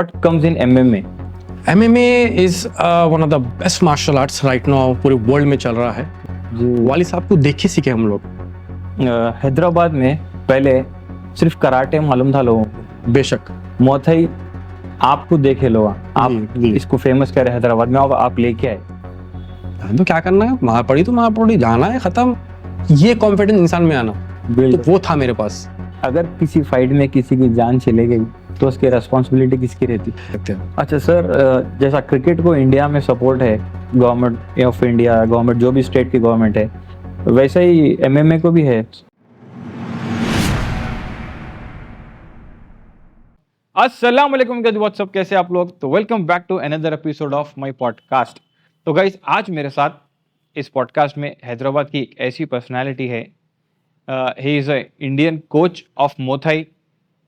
What comes in MMA? MMA is one of the best martial arts right now, पूरे world में चल रहा है। वाली साहब को देख के सीखे हम लोग। हैदराबाद में पहले सिर्फ कराटे मालूम था लोगों को, बेशक मोथई आपको देखे लोग, आप जी। इसको फेमस करे हैदराबाद में और आप लेके आए। तो क्या करना है, मार पड़ी तो मार पड़ी, जाना है, खत्म। ये कॉन्फिडेंस इंसान में आना, तो वो था मेरे पास। अगर किसी फाइट में किसी की जान चले गई तो उसकी रेस्पॉन्सिबिलिटी किसकी रहती? अच्छा सर, जैसा क्रिकेट को इंडिया में सपोर्ट है गवर्नमेंट ऑफ इंडिया, गवर्नमेंट जो भी स्टेट की गवर्नमेंट है, वैसा ही एमएमए को भी है। अस्सलाम वालेकुम गाइस, व्हाट्सअप, कैसे आप लोग? तो welcome back to another episode of my podcast. तो गाइस, आज मेरे साथ इस पॉडकास्ट में हैदराबाद की एक ऐसी पर्सनालिटी है, he is a Indian coach of Muay Thai,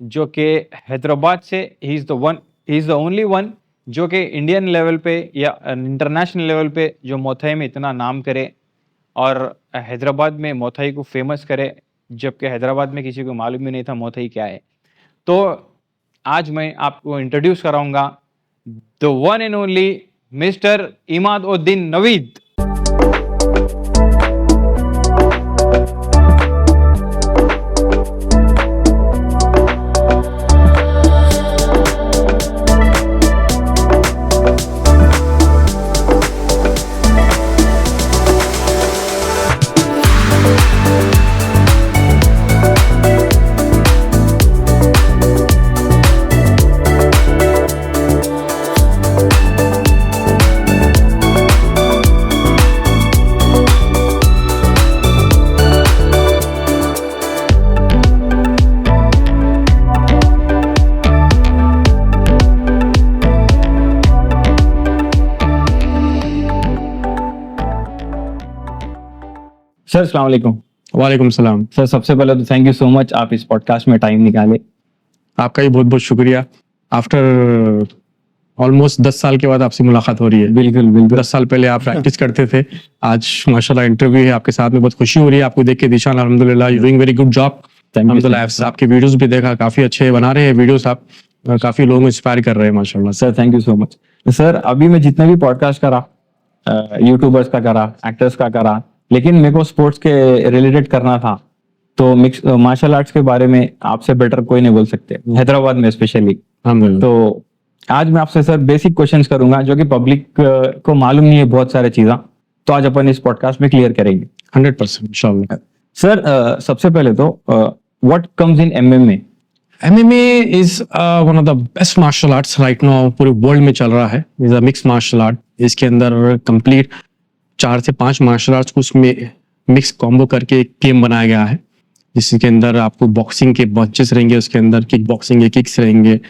जो कि हैदराबाद से he is the only one जो कि इंडियन लेवल पे या इंटरनेशनल लेवल पे जो मोथाई में इतना नाम करे और हैदराबाद में मोथाई को फेमस करे, जबकि हैदराबाद में किसी को मालूम ही नहीं था मोथाई क्या है। तो आज मैं आपको इंट्रोड्यूस कराऊंगा the one and only mister Imaduddin Naveed. Sir अस्सलाम वालेकुम। वालेकुम सलाम। सर सबसे पहले तो थैंक यू सो मच, आप इस पॉडकास्ट में टाइम निकाले। आपका ही बहुत बहुत शुक्रिया। आफ्टर ऑलमोस्ट 10 साल के बाद आपसे मुलाकात हो रही है। बिल्कुल बिल्कुल। 10 साल पहले आप प्रैक्टिस करते थे, आज माशाल्लाह इंटरव्यू है आपके साथ में, बहुत खुशी हो रही है आपको देख के। दिशान अल्हम्दुलिल्लाह, you doing very good job. अल्हम्दुलिल्लाह, आपके वीडियोस भी देखा, काफी अच्छे बना रहे हैं वीडियोस आप, काफी लोगों को इंस्पायर कर रहे हैं माशाल्लाह। Sir thank you so much. Sir अभी मैं जितना भी पॉडकास्ट करा, यूट्यूबर्स का करा, एक्टर्स का करा, लेकिन मेरे को स्पोर्ट्स के रिलेटेड करना था, तो मिक्स मार्शल आर्ट्स के बारे में आपसे बेटर कोई नहीं बोल सकते, हैदराबाद में स्पेशली। तो आज मैं आपसे सर बेसिक क्वेश्चंस करूंगा जो कि पब्लिक को मालूम नहीं है बहुत सारे चीज़ें, तो आज अपन इस पॉडकास्ट में क्लियर करेंगे 100% इंशाल्लाह। सर सबसे पहले तो what comes in MMA? MMA is one of the best martial arts right now, पूरे वर्ल्ड में चल रहा है। Is a mix martial art. इसके अंदर कंप्लीट 4 से 5 मार्शल आर्ट्स को उसमें मिक्स कॉम्बो करके एक गेम बनाया गया है, जिसके अंदर आपको बॉक्सिंग के बंचेस रहेंगे, उसके अंदर किक बॉक्सिंग के किक्स रहेंगे,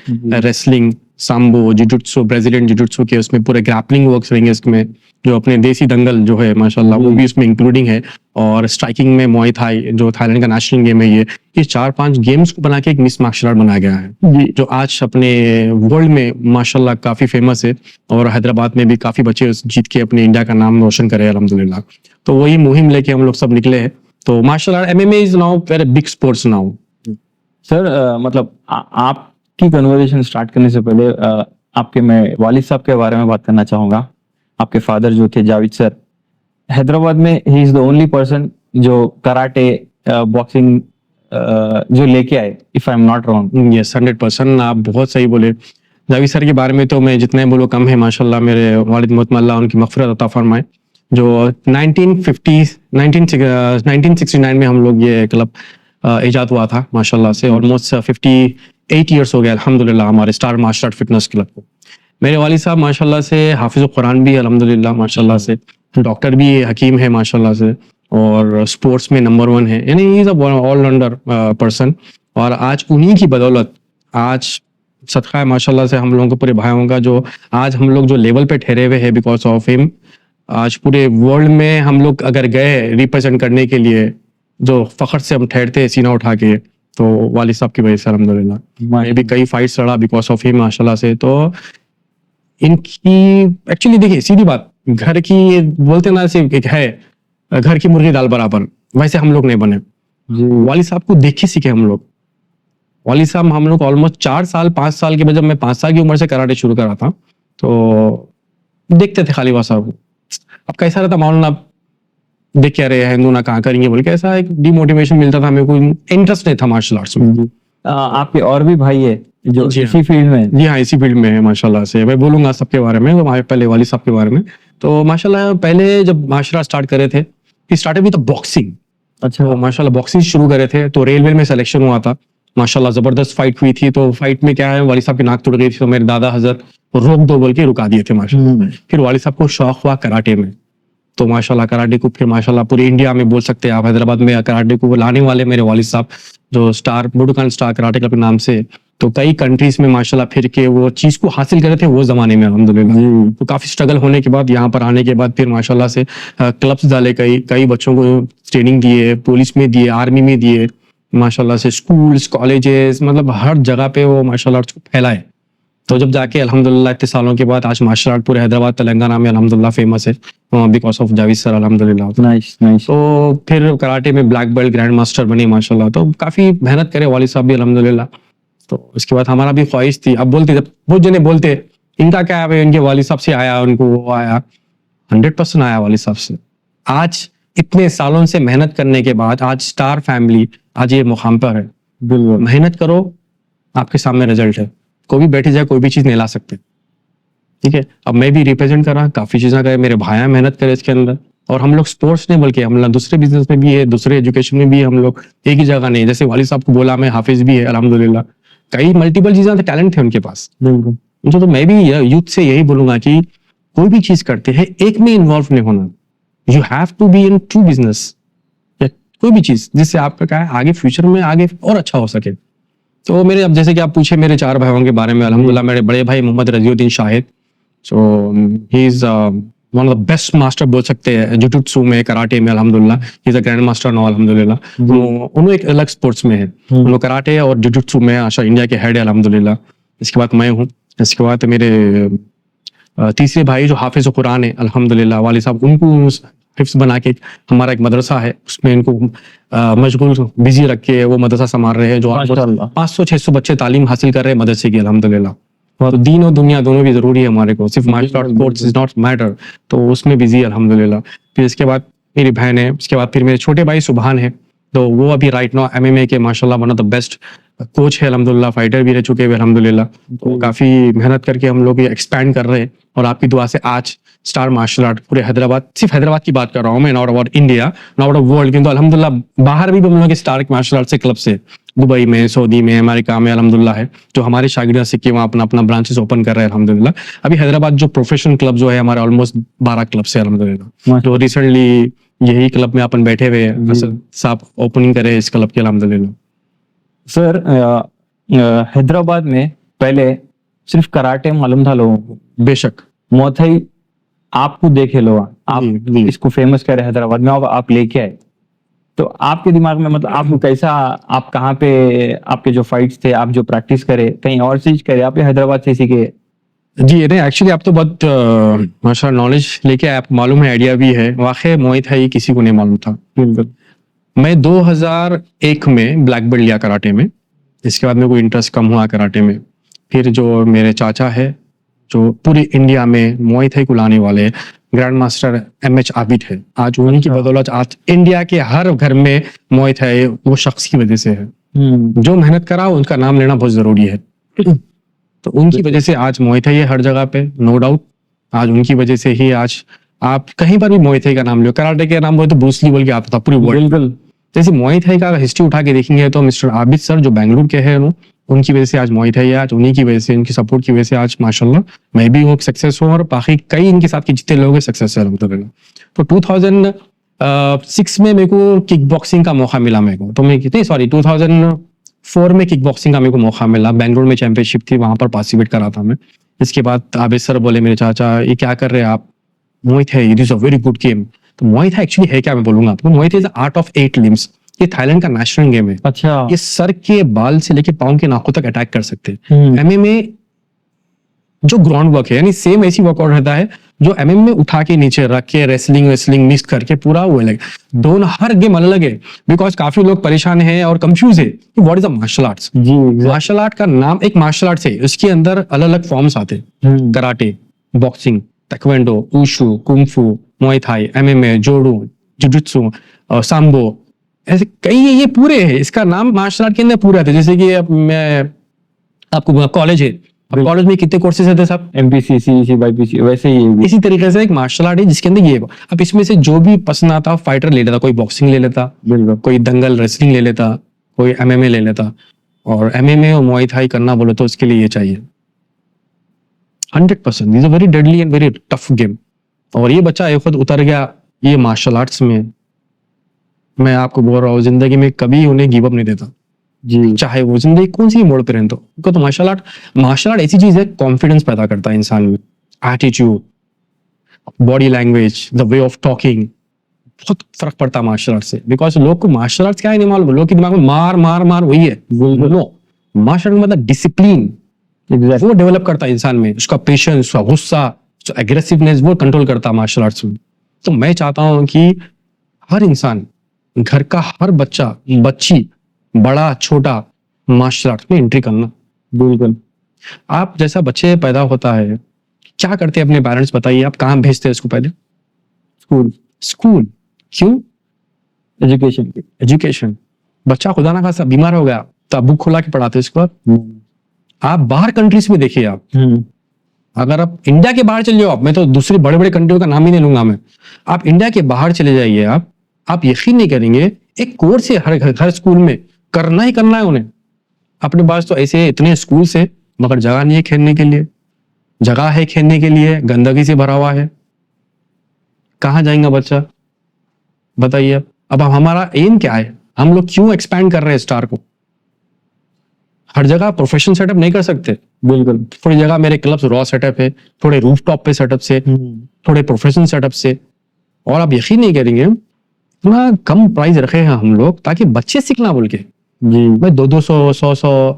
रेसलिंग, सांबो, जिजुत्सु, ब्राजीलियन जिजुत्सु के उसमें पूरे ग्रैपलिंग वर्क्स रहेंगे। इसमें जो अपने देसी दंगल जो है माशाल्लाह वो भी इसमें इंक्लूडिंग है, और स्ट्राइकिंग में मुआई थाई जो थाईलैंड का नेशनल गेम है, ये 4-5 गेम्स को बना के एक मिक्स मार्शल आर्ट बनाया गया है, जो आज अपने वर्ल्ड में माशाल्लाह काफी फेमस है, और हैदराबाद में भी काफी बच्चे जीत के अपने इंडिया का नाम रोशन करे अल्हम्दुलिल्लाह। तो वही मुहिम लेके हम लोग सब निकले हैं। तो martial art MMA is now very big sports now. Sir मतलब आपकी कन्वर्सेशन स्टार्ट करने से पहले आपके मैं वालिद साहब के बारे में बात करना चाहूंगा। आपके फादर जो थे जावेद सर, हैदराबाद में he is the only person जो कराटे बॉक्सिंग जो लेके आए, if I am not wrong. Yes, 100% आप बहुत सही बोले। जावेद सर के बारे में तो मैं जितने बोलो कम है माशाल्लाह। मेरे वालिद मोहतरमा अल्लाह उनकी मग़फ़िरत अता फरमाए, जो 1969 में हम लोग ये क्लब इजाद हुआ था माशाल्लाह से। ऑलमोस्ट 58 ईयर्स हो गए अल्हम्दुलिल्लाह हमारे star martial art fitness club को। मेरे वालिद साहब माशाल्लाह से हाफिज़ कुरान भी अल्हम्दुलिल्लाह माशाल्लाह से, डॉक्टर भी हकीम है माशाल्लाह से, और स्पोर्ट्स में नंबर 1 है, यानी he is a allrounder person. और आज उन्हीं की बदौलत, आज सदका है माशाल्लाह से हम लोगों को, पूरे भाइयों का, जो आज हम लोग जो लेवल पे ठहरे हुए हैं बिकॉज ऑफ हिम। आज पूरे वर्ल्ड में हम लोग अगर गए रिप्रेजेंट करने के लिए, जो फख्र से हम ठहरते हैं सीना उठा के, तो वालिद साहब की वजह से अल्हम्दुलिल्लाह। मैं भी कई फाइट्स लड़ा बिकॉज ऑफ हिम माशाल्लाह से। तो इनकी एक्चुअली देखिए, सीधी बात, घर की बोलते ना, सिर्फ एक है घर की मुर्गी दाल बराबर, वैसे हम लोग नहीं बने। वालिद साहब को देख के सीखे हम लोग। वाली साहब हम लोग ऑलमोस्ट 4 साल 5 साल के बाद, जब मैं 5 साल की उम्र से कराटे शुरू करा था, तो देखते थे खाली साहब को। अब कैसा रहता मालूम, आप देख क्या रहे हैं हिंदू ना कहाँ करेंगे बोल के, ऐसा एक डिमोटिवेशन मिलता था, मेरे को इंटरेस्ट नहीं था मार्शल आर्ट्स में। आपके और भी भाई है जो जी हाँ। इसी फील्ड में हैं? जी हाँ, इसी फील्ड में है माशाल्लाह से। मैं बोलूंगा सबके बारे में, हमारे पहले वाली साहब के बारे में। तो माशाल्लाह पहले जब मार्शल आर्ट स्टार्ट करे थे, स्टार्टेड विद बॉक्सिंग। अच्छा। तो माशाल्लाह बॉक्सिंग शुरू करे थे, तो रेलवे में सिलेक्शन हुआ था। माशाल्लाह जबरदस्त फाइट हुई थी। तो फाइट में क्या है, वाली साहब की नाक टूट गई थी, तो मेरे दादा हजरत रोक दो बोल के रुका दिए थे माशाल्लाह। फिर वाली साहब को शौक हुआ कराटे में, तो माशाल्लाह कराटे को फिर माशाल्लाह पूरी इंडिया में बोल सकते हैं आप, हैदराबाद में कराटे को लाने वाले मेरे वालिद साहब, जो स्टार बुडोकान स्टार कराटे क्लब के नाम से, तो कई कंट्रीज में माशाल्लाह फिर के वो चीज को हासिल करे थे वो जमाने में अल्हम्दुलिल्लाह। तो काफी स्ट्रगल होने के बाद यहाँ पर आने के बाद फिर माशाल्लाह से क्लब्स डाले, कई कई बच्चों को ट्रेनिंग दिए, पुलिस में दिए, आर्मी में दिए, माशाल्लाह से स्कूल्स कॉलेजेस, मतलब हर जगह पे वो मार्शल आर्ट्स को फैलाए। तो जब जाके अल्हम्दुलिल्लाह इतने सालों के बाद आज मार्शल आर्ट पूरे हैदराबाद तेलंगाना में अल्हम्दुलिल्लाह फेमस है, बिकॉज ऑफ जावेद सर अल्हम्दुलिल्लाह। Nice nice. तो फिर कराटे में ब्लैक बेल्ट ग्रैंड मास्टर बने माशाल्लाह। तो काफी मेहनत करे वालिद साहब भी अल्हम्दुलिल्लाह। तो इसके बाद हमारा भी ख्वाहिश थी, अब बोलते जब वो जने बोलते इनका क्या है, इनके वालिद साहब से आया, उनको वो आया, 100% आया वालिद साहब से। आज इतने सालों से मेहनत करने के बाद आज स्टार फैमिली आज ये मुकाम पर है। बिल्कुल। मेहनत करो, आपके सामने रिजल्ट है। कोई भी बैठी जाए कोई भी चीज नहीं ला सकते, ठीक है। अब मैं भी रिप्रेजेंट कर रहा, काफी चीजें करे, मेरे भाई मेहनत करे इसके अंदर। और हम लोग स्पोर्ट्स नहीं बल्कि हम लोग दूसरे बिजनेस में भी है, दूसरे एजुकेशन में भी है, हम लोग एक ही जगह नहीं। जैसे वालिद साहब को बोला, मैं हाफिज भी है अल्हम्दुलिल्लाह, कई मल्टीपल चीजें टैलेंट थे उनके पास। बिल्कुल। मुझे तो मैं भी यूथ से यही बोलूंगा कि कोई भी चीज करते हैं एक में इन्वॉल्व नहीं होना। You have to be into business, कोई भी चीज जिससे आपका क्या है आगे फ्यूचर में आगे और अच्छा हो सके। तो मेरे, अब जैसे कि आप पूछे मेरे 4 भाइयों के बारे में, अल्हम्दुलिल्लाह मेरे बड़े भाई Mohammed Raziuddin Shahid, so he is one of the best master बोल सकते हैं जुजुत्सु में, कराटे में अल्हम्दुलिल्लाह। He is a grand master now अल्हम्दुलिल्लाह। तो उन्होंने एक अलग स्पोर्ट्स में है, उन्होंने कराटे और जुजुत्सु में आशा इंडिया के हेड है अल्हम्दुलिल्लाह। इसके बाद मैं हूँ, इसके बाद मेरे तीसरे भाई जो हाफिज कुरान है अल्हम्दुलिल्लाह, वालिद साहब उनको हिफ्स बना के हमारा एक मदरसा है, उसमें इनको मशगूल बिजी रख के वो मदरसा संभाल रहे हैं, जो माशाल्लाह। 500-600 बच्चे तालीम हासिल कर रहे हैं मदरसे की अल्हम्दुलिल्लाह। तो दीन और दुनिया दोनों भी जरूरी है हमारे को, सिर्फ martial art sports is not matter, तो उसमें बिजी अल्हम्दुलिल्लाह। फिर इसके बाद मेरी बहन है, उसके बाद फिर मेरे छोटे भाई सुभान है, तो वो अभी राइट नाउ MMA के माशाल्लाह one of the best coach है अल्हम्दुलिल्लाह, फाइटर भी रह चुके हैं अल्हम्दुलिल्लाह। तो काफी मेहनत करके हम लोग एक्सपैंड कर रहे हैं, और आपकी दुआ से आज स्टार मार्शल आर्ट पूरे हैदराबाद, सिर्फ हैदराबाद की बात कर रहा हूँ मैं, not about India, not about world, किंतु अल्हम्दुलिल्लाह बाहर भी हम लोग के स्टार मार्शल आर्ट से क्लब से, दुबई में, सऊदी में, अमेरिका में अल्हम्दुलिल्लाह है, जो हमारे शागिर्द सीख के वहाँ अपना अपना ब्रांचेस ओपन कर रहे हैं अल्हम्दुलिल्लाह। अभी हैदराबाद जो प्रोफेशनल क्लब जो है हमारे ऑलमोस्ट 12 क्लब से अल्हम्दुलिल्लाह, जो रिसेंटली यही क्लब में अपन बैठे हुए हैं, असद साहब ओपनिंग करे इस क्लब के अल्हम्दुलिल्लाह। सर हैदराबाद में पहले सिर्फ कराटे मालूम था लोगों को, बेशक मोथई आपको देखे लोग, आप जी। इसको फेमस करे हैदराबाद में, और आप लेके आए, तो आपके दिमाग में मतलब आपको कैसा, आप कहाँ पे आपके जो फाइट्स थे, आप जो प्रैक्टिस करे कहीं और चीज करे, आप हैदराबाद से सीखे? जी नहीं, एक्चुअली आप तो बहुत माशाल्लाह नॉलेज लेके आए, आपको मालूम है, आइडिया भी है। वाकई मुआय थाई किसी को नहीं मालूम था। बिल्कुल। मैं 2001 में ब्लैक बेल्ट लिया कराटे में, इसके बाद मेरे को इंटरेस्ट कम हुआ कराटे में। फिर जो मेरे चाचा है, जो पूरी इंडिया में मुआय थाई को लाने वाले ग्रैंड मास्टर MH आबिद है, आज उन्हीं की बदौलत आज इंडिया के हर घर में मुआय थाई वो शख्स की वजह से है। जो मेहनत करा उनका नाम लेना बहुत जरूरी है, तो उनकी वजह से आज मुआय थाई है हर जगह पे, नो डाउट। आज उनकी वजह से ही आज आप कहीं पर भी मुआय थाई का नाम लो, कराटे का नाम बोले तो ब्रूस ली बोल के आता था पूरी वर्ल्ड। बिल्कुल। जैसे मुआय थाई का हिस्ट्री उठा के देखेंगे तो मिस्टर आबिद सर जो बेंगलुरु के हैं, उनकी वजह से आज मुआय थाई है, आज उन्हीं की वजह से, उनकी सपोर्ट की वजह से आज माशाल्लाह मैं भी वो सक्सेस हूँ, और बाकी कई इनके साथ के जितने लोग हैं सक्सेस है अल्हम्दुलिल्लाह। तो 2006 में मेरे को किक बॉक्सिंग का मौका मिला मेरे को, तो मैं कितने 2004 में किक बॉक्सिंग का मेरे को मौका मिला, बेंगलुरु में चैंपियनशिप थी, वहां पर पार्टिसिपेट करा था मैं। इसके बाद आबिद सर बोले मेरे चाचा, ये क्या कर रहे हैं आप, Muay Thai it is a very good game. तो मुआय थाई एक्चुअली है क्या, मैं बोलूंगा आपको, Muay Thai is art of 8 limbs. ये थाईलैंड का नेशनल गेम है। अच्छा। ये सर के बाल से लेके पाँव के नाखून तक अटैक कर सकते हैं। MMA जो ग्राउंड वर्क है, यानी सेम ऐसी वर्कआउट रहता है जो एमएम में उठा के नीचे रख के रेसलिंग वेसलिंग मिक्स करके पूरा वो अलग, दोनों हर गेम अलग अलग है। बिकॉज काफी लोग परेशान हैं और कंफ्यूज है कि what is the martial arts. जी मार्शल आर्ट का नाम एक मार्शल आर्ट्स है, उसके अंदर अलग अलग फॉर्म्स आते हैं, karate, boxing, taekwondo, wushu, kung fu, Muay Thai, MMA, judo, jujutsu, sambo, ऐसे कई ये पूरे है। इसका नाम मार्शल आर्ट के अंदर पूरा है। जैसे कि अब मैं आपको कॉलेज है, कॉलेज में कितने कोर्सेज होते हैं साहब? एमपीसी, सीईसी, बाईपीसी, वैसे ही है। इसी तरीके से एक मार्शल आर्ट है जिसके अंदर ये है। अब इसमें से जो भी पसंद आता फाइटर ले लेता, कोई बॉक्सिंग ले लेता, बिल्कुल। कोई दंगल रेसलिंग ले लेता, कोई एमएमए ले लेता। और एमएमए और मुay थाई करना बोले तो उसके लिए ये चाहिए 100%। Is a very deadly and very tough game. और ये बच्चा एक खुद उतर गया ये मार्शल आर्ट्स में, मैं आपको बोल रहा हूँ जिंदगी में कभी उन्हें गिव अप नहीं देता, जी चाहे वो जिंदगी कौन सी मोड़ पे रहते हो। उनको तो मार्शल आर्ट ऐसी चीज है, कॉन्फिडेंस पैदा करता है इंसान में, attitude, body language, the way of talking, बहुत फर्क पड़ता है मार्शल आर्ट से। बिकॉज लोग को मार्शल आर्ट्स क्या है नहीं मालूम, लोग के दिमाग में मार मार मार वही है। नो, मार्शल आर्ट मतलब डिसिप्लिन, वो डेवलप करता है इंसान में, उसका पेशेंस, उसका गुस्सा, एग्रेसिवनेस वो कंट्रोल करता है मार्शल आर्ट्स में। तो मैं चाहता हूँ कि हर इंसान, घर का हर बच्चा, बच्ची, बड़ा छोटा मार्शल आर्ट में एंट्री करना। बिल्कुल। आप जैसा बच्चे पैदा होता है, क्या करते हैं अपने पेरेंट्स बताइए, आप कहाँ भेजते हैं उसको? पहले स्कूल। क्यों? एजुकेशन की। एजुकेशन। बच्चा खुदा ना खासा बीमार हो गया तो आप बुक खुला के पढ़ाते हैं उसको। आप बाहर कंट्रीज में देखिए, आप अगर आप इंडिया के बाहर चले जाओ, मैं तो दूसरी बड़े बड़े कंट्रियों का नाम ही नहीं लूंगा मैं, आप इंडिया के बाहर चले जाइए, आप यकीन नहीं करेंगे, एक कोर्स है हर स्कूल में, करना ही करना है उन्हें। अपने पास तो ऐसे इतने स्कूल से, मगर जगह नहीं है खेलने के लिए। जगह है खेलने के लिए, गंदगी से भरा हुआ है, कहाँ जाएगा बच्चा बताइए। अब हमारा एम क्या है, हम लोग क्यों एक्सपैंड कर रहे हैं स्टार को? हर जगह प्रोफेशनल सेटअप नहीं कर सकते। बिल्कुल। थोड़ी जगह मेरे क्लब्स रॉ सेटअप है, थोड़े रूफटॉप पे सेटअप से, थोड़े प्रोफेशनल सेटअप से। और आप यकीन नहीं करेंगे, इतना कम प्राइस रखे हैं हम लोग ताकि बच्चे सीखना बोल के। जी भाई 200, 100,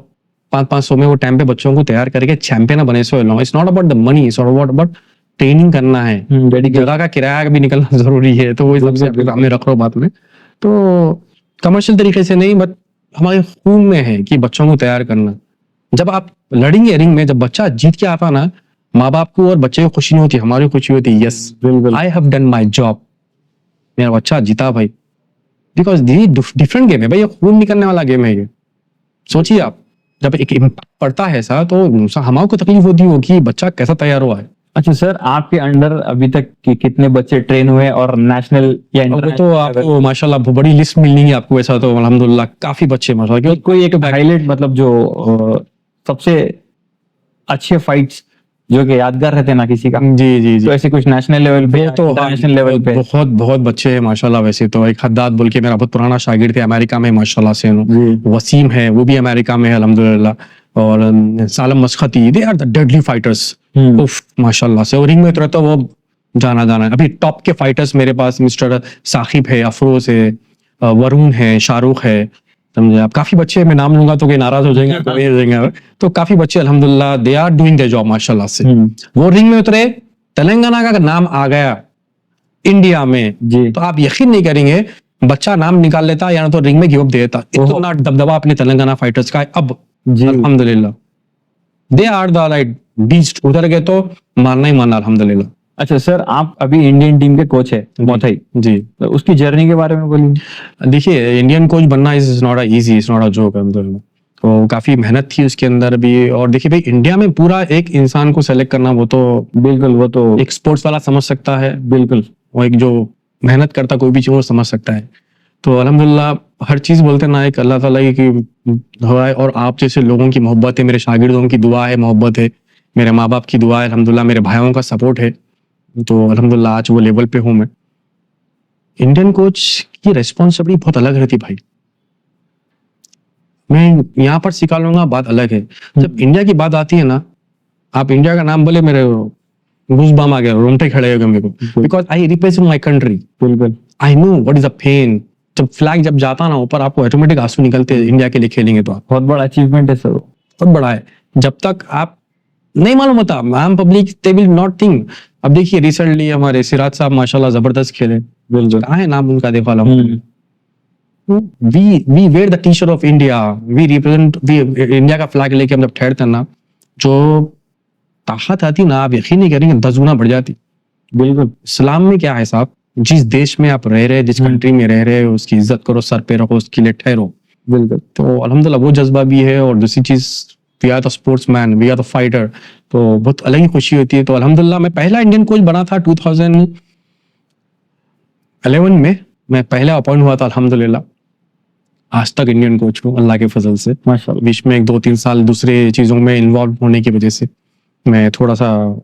500 में वो टाइम पे बच्चों को तैयार करके चैंपियन बने सो लो। It's not about the money, it's about training करना है। जगह का किराया भी निकलना जरूरी है, तो वो सबसे सामने रख लो बात में। तो कमर्शियल तरीके से नहीं, बट हमारे खून में है कि बच्चों को तैयार करना। जब आप लड़ेंगे रिंग में, जब बच्चा जीत के आता ना, माँ बाप को और बच्चे को खुशी नहीं होती, हमारी खुशी होती है। Yes, I have done my job, मेरा बच्चा जीता भाई। बिकॉज ये डिफरेंट गेम है भाई, ये खून निकलने वाला गेम है ये। सोचिए आप, जब एक इम्पैक्ट पड़ता है ऐसा, तो हमारे को तकलीफ होती होगी बच्चा कैसा तैयार हुआ है। अच्छा सर, आपके अंडर अभी तक कितने बच्चे ट्रेन हुए और नेशनल या वो तो इंटरनेशनल आपको माशाल्लाह बड़ी लिस्ट मिलेंगी आपको, ऐसा तो अल्हम्दुलिल्लाह काफी बच्चे माशाल्लाह। कोई एक हाईलाइट, मतलब जो सबसे अच्छे फाइट्स जो कि यादगार रहते हैं ना किसी का, जी जी जी, तो ऐसे कुछ नेशनल लेवल पे, तो इंटरनेशनल लेवल पे? बहुत बहुत बच्चे हैं माशाल्लाह। वैसे तो एक हद्दाद बोल के मेरा बहुत पुराना शागिर्द थे, अमेरिका में माशाल्लाह से। वसीम है, वो भी अमेरिका में है अल्हम्दुलिल्लाह। और Salam Maskhati, they are the deadly fighters माशाल्लाह से। और रिंग में तो वो जाना है। अभी टॉप के फाइटर्स मेरे पास मिस्टर साकिब है, अफरोज है, वरुण है, शाहरुख है, समझे आप। काफी बच्चे, मैं नाम लूंगा तो कोई नाराज हो जाएंगे, तो ये हो जाएंगे। तो काफी बच्चे अल्हम्दुलिल्लाह they are doing their job माशाल्लाह से। वो रिंग में उतरे, तेलंगाना का नाम आ गया इंडिया में जी, तो आप यकीन नहीं करेंगे, बच्चा नाम निकाल लेता या तो रिंग में गिव अप दे देता। इतना दबदबा अपने तेलंगाना फाइटर्स का है अब जी अल्हम्दुलिल्लाह। They are the like beast, उधर गए तो मानना ही मानना अल्हम्दुलिल्लाह। अच्छा सर, आप अभी इंडियन टीम के कोच है मोथाई जी, तो उसकी जर्नी के बारे में बोलिए। देखिए इंडियन कोच बनना is not easy, is not a joke अल्हम्दुलिल्लाह। तो काफी मेहनत थी उसके अंदर भी। और देखिए भाई, इंडिया में पूरा एक इंसान को सेलेक्ट करना, वो तो बिल्कुल, वो तो एक स्पोर्ट्स वाला समझ सकता है, बिल्कुल। वो एक जो मेहनत करता कोई भी चीज वो समझ सकता है। तो अल्हम्दुलिल्लाह हर चीज बोलते ना एक अल्लाह ताला की दुआ है, और आप जैसे लोगों की मोहब्बत है, मेरे शागिर्दों की दुआ है, मोहब्बत है, मेरे माँ बाप की दुआ है अल्हम्दुलिल्लाह, मेरे भाइयों का सपोर्ट है, तो अल्हम्दुलिल्लाह आज वो लेवल पे हूँ मैं। इंडियन कोच की रेस्पॉन्सिबिलिटी बहुत अलग रहती भाई। मैं यहाँ पर सिखा लूंगा, बात अलग है। जब इंडिया की बात आती है ना, आप इंडिया का नाम बोले मेरे गूज़बम्प आ गया, रोंगटे खड़े हो गए मेरे को। Because I represent my country, बिल्कुल। I know what is a pain. जब फ्लैग जब जाता ना ऊपर, आपको ऑटोमेटिक आंसू निकलते हैं। इंडिया के लिए खेलेंगे तो आप, बहुत बड़ा अचीवमेंट है सर। बहुत बड़ा है। जब तक आप नहीं मालूम होता, आम public they will not think. अब देखिए रिसेंटली हमारे सिराज साहब माशाल्लाह जबरदस्त खेले, बिल्कुल। कहाँ है नाम उनका, देखो हम्म। We wear the T shirt of India, we represent, we India का फ्लैग लेके हम जब ठहरते हैं ना, जो ताकत आती ना, आप यकीन नहीं करेंगे 10 गुना बढ़ जाती। बिल्कुल। इस्लाम में क्या है साहब, जिस देश में आप रह रहे, जिस कंट्री में रह रहे हो, उसकी इज्जत करो, सर पे रखो, उसके लिए ठहरो। बिल्कुल। तो अल्हम्दुलिल्लाह वो जज्बा भी है। और दूसरी चीज, we are the sportsman, we are the fighter, तो बहुत अलग ही खुशी होती है। तो अल्हम्दुलिल्लाह मैं पहला इंडियन कोच बना था 2011 में, मैं पहला अपॉइंट हुआ था अल्हम्दुलिल्लाह। आज तक इंडियन कोच हूँ अल्लाह के फजल से। माशाल्लाह। बीच में 1-2-3 साल दूसरे चीजों में इन्वॉल्व होने की वजह से मैं थोड़ा सा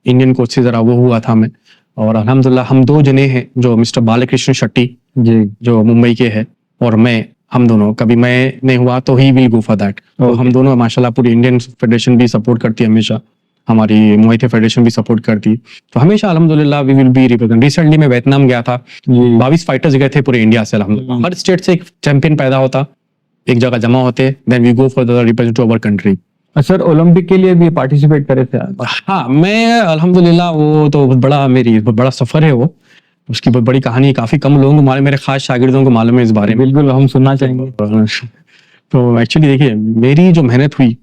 इंडियन कोच से जरा वो हुआ था मैं। और अल्हम्दुलिल्लाह हम 2 जने हैं, जो मिस्टर बालकृष्ण शेट्टी जी। जो मुंबई के हैं, और मैं, हम दोनों, कभी मैं नहीं हुआ तो he will go for that. तो Okay. हम दोनों माशाल्लाह, पूरी इंडियन फेडरेशन भी सपोर्ट करती है हमेशा, हमारी मुआई थाई फेडरेशन भी सपोर्ट करती है। तो हमेशा अल्हम्दुलिल्लाह we will be represent. Recently मैं वियतनाम गया था, जी। 22 फाइटर्स गए थे पूरे इंडिया से अल्हम्दुलिल्लाह। हर स्टेट से एक चैंपियन पैदा होता, एक जगह जमा होते, then we go for the represent our country. Sir Olympic के लिए भी पार्टिसिपेट करे थे आप? हाँ, मैं अल्हम्दुलिल्लाह, वो तो बहुत बड़ा, मेरी बहुत बड़ा सफर है वो, उसकी बहुत बड़ी कहानी है, काफी कम लोगों को मालूम, मेरे खास शागिर्दों को मालूम है इस बारे में। बिल्कुल, हम सुनना चाहेंगे। तो एक्चुअली देखिए, मेरी जो मेहनत हुई,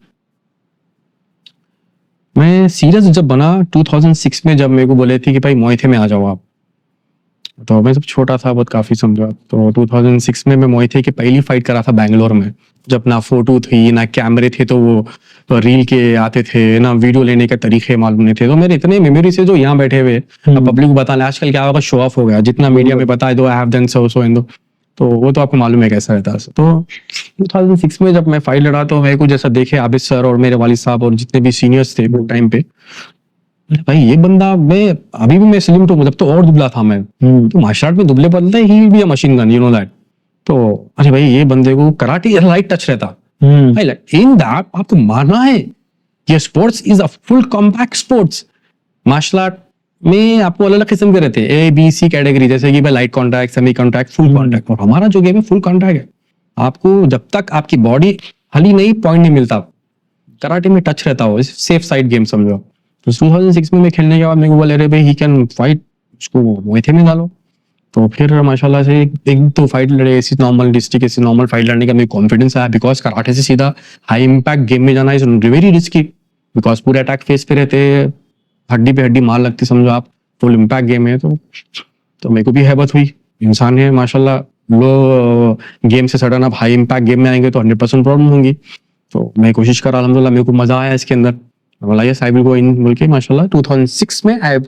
मैं सीरियस जब बना 2006 में, जब मेरे को बोले थे कि भाई मुआई थाई में आ जाओ आप, तो मैं सब छोटा था बहुत, काफी समझा। तो 2006 में मैं मुआई थाई की पहली फाइट करा था बैंगलोर में, जब ना फोटो थी ना कैमरे थे, तो वो रील के आते थे ना, वीडियो लेने के तरीके मालूम नहीं थे। तो मेरे इतने मेमोरी से जो यहाँ बैठे हुए, अब पब्लिक को बताना, आजकल क्या होगा, शो ऑफ हो गया, जितना मीडिया में बता दो, आई हैव डन सो सो इन दो, तो वो तो आपको मालूम है कैसा रहता है। तो 2006 में जब मैं फाइट लड़ा, तो मेरे को जैसा देखे आबिद सर और मेरे वालिद साहब और जितने भी सीनियर्स थे वो टाइम पे, अरे भाई ये बंदा, मैं अभी भी मैं स्लिम तो, जब तो और दुबला था मैं, तो मार्शल आर्ट में दुबले बदलते ही will be a machine gun, you know that. तो अरे भाई ये बंदे को कराटे लाइट टच रहता, इन दैट आपको मानना है, ये sports is a full compact sports. Martial art में आपको अलग अलग किस्म के रहते हैं, A, B, C कैटेगरी, जैसे कि भाई light contact, semi contact, full contact. और हमारा जो गेम है फुल कॉन्टैक्ट है, आपको जब तक आपकी बॉडी हली नहीं, पॉइंट नहीं मिलता, कराटे में टच रहता हो, सेफ साइड गेम समझो। तो 2006 में मैं खेलने के बाद मेरे को बोले, अरे भाई ही कैन फाइट, उसको मुआई थाई में डालो। तो फिर माशाल्लाह से एक तो फाइट लड़े, ऐसी नॉर्मल डिस्ट्रिक्ट, ऐसी नॉर्मल फाइट लड़ने का मेरे कॉन्फिडेंस आया, बिकॉज कराटे से सीधा हाई इम्पैक्ट गेम में जाना इज वेरी रिस्की, बिकॉज पूरे अटैक फेस पे रहते, हड्डी पे हड्डी मार लगती, समझो आप, फुल इम्पैक्ट गेम है। तो मेरे को भी हैबत हुई, इंसान है माशाल्लाह, लो गेम से सडन आप हाई इम्पैक्ट गेम में आएंगे तो 100% प्रॉब्लम होंगी। तो मैं कोशिश करा, अल्हम्दुलिल्लाह मेरे को मजा आया इसके अंदर, बोला यस आई विल गो इन बोल के, माशाल्लाह 2006 में आई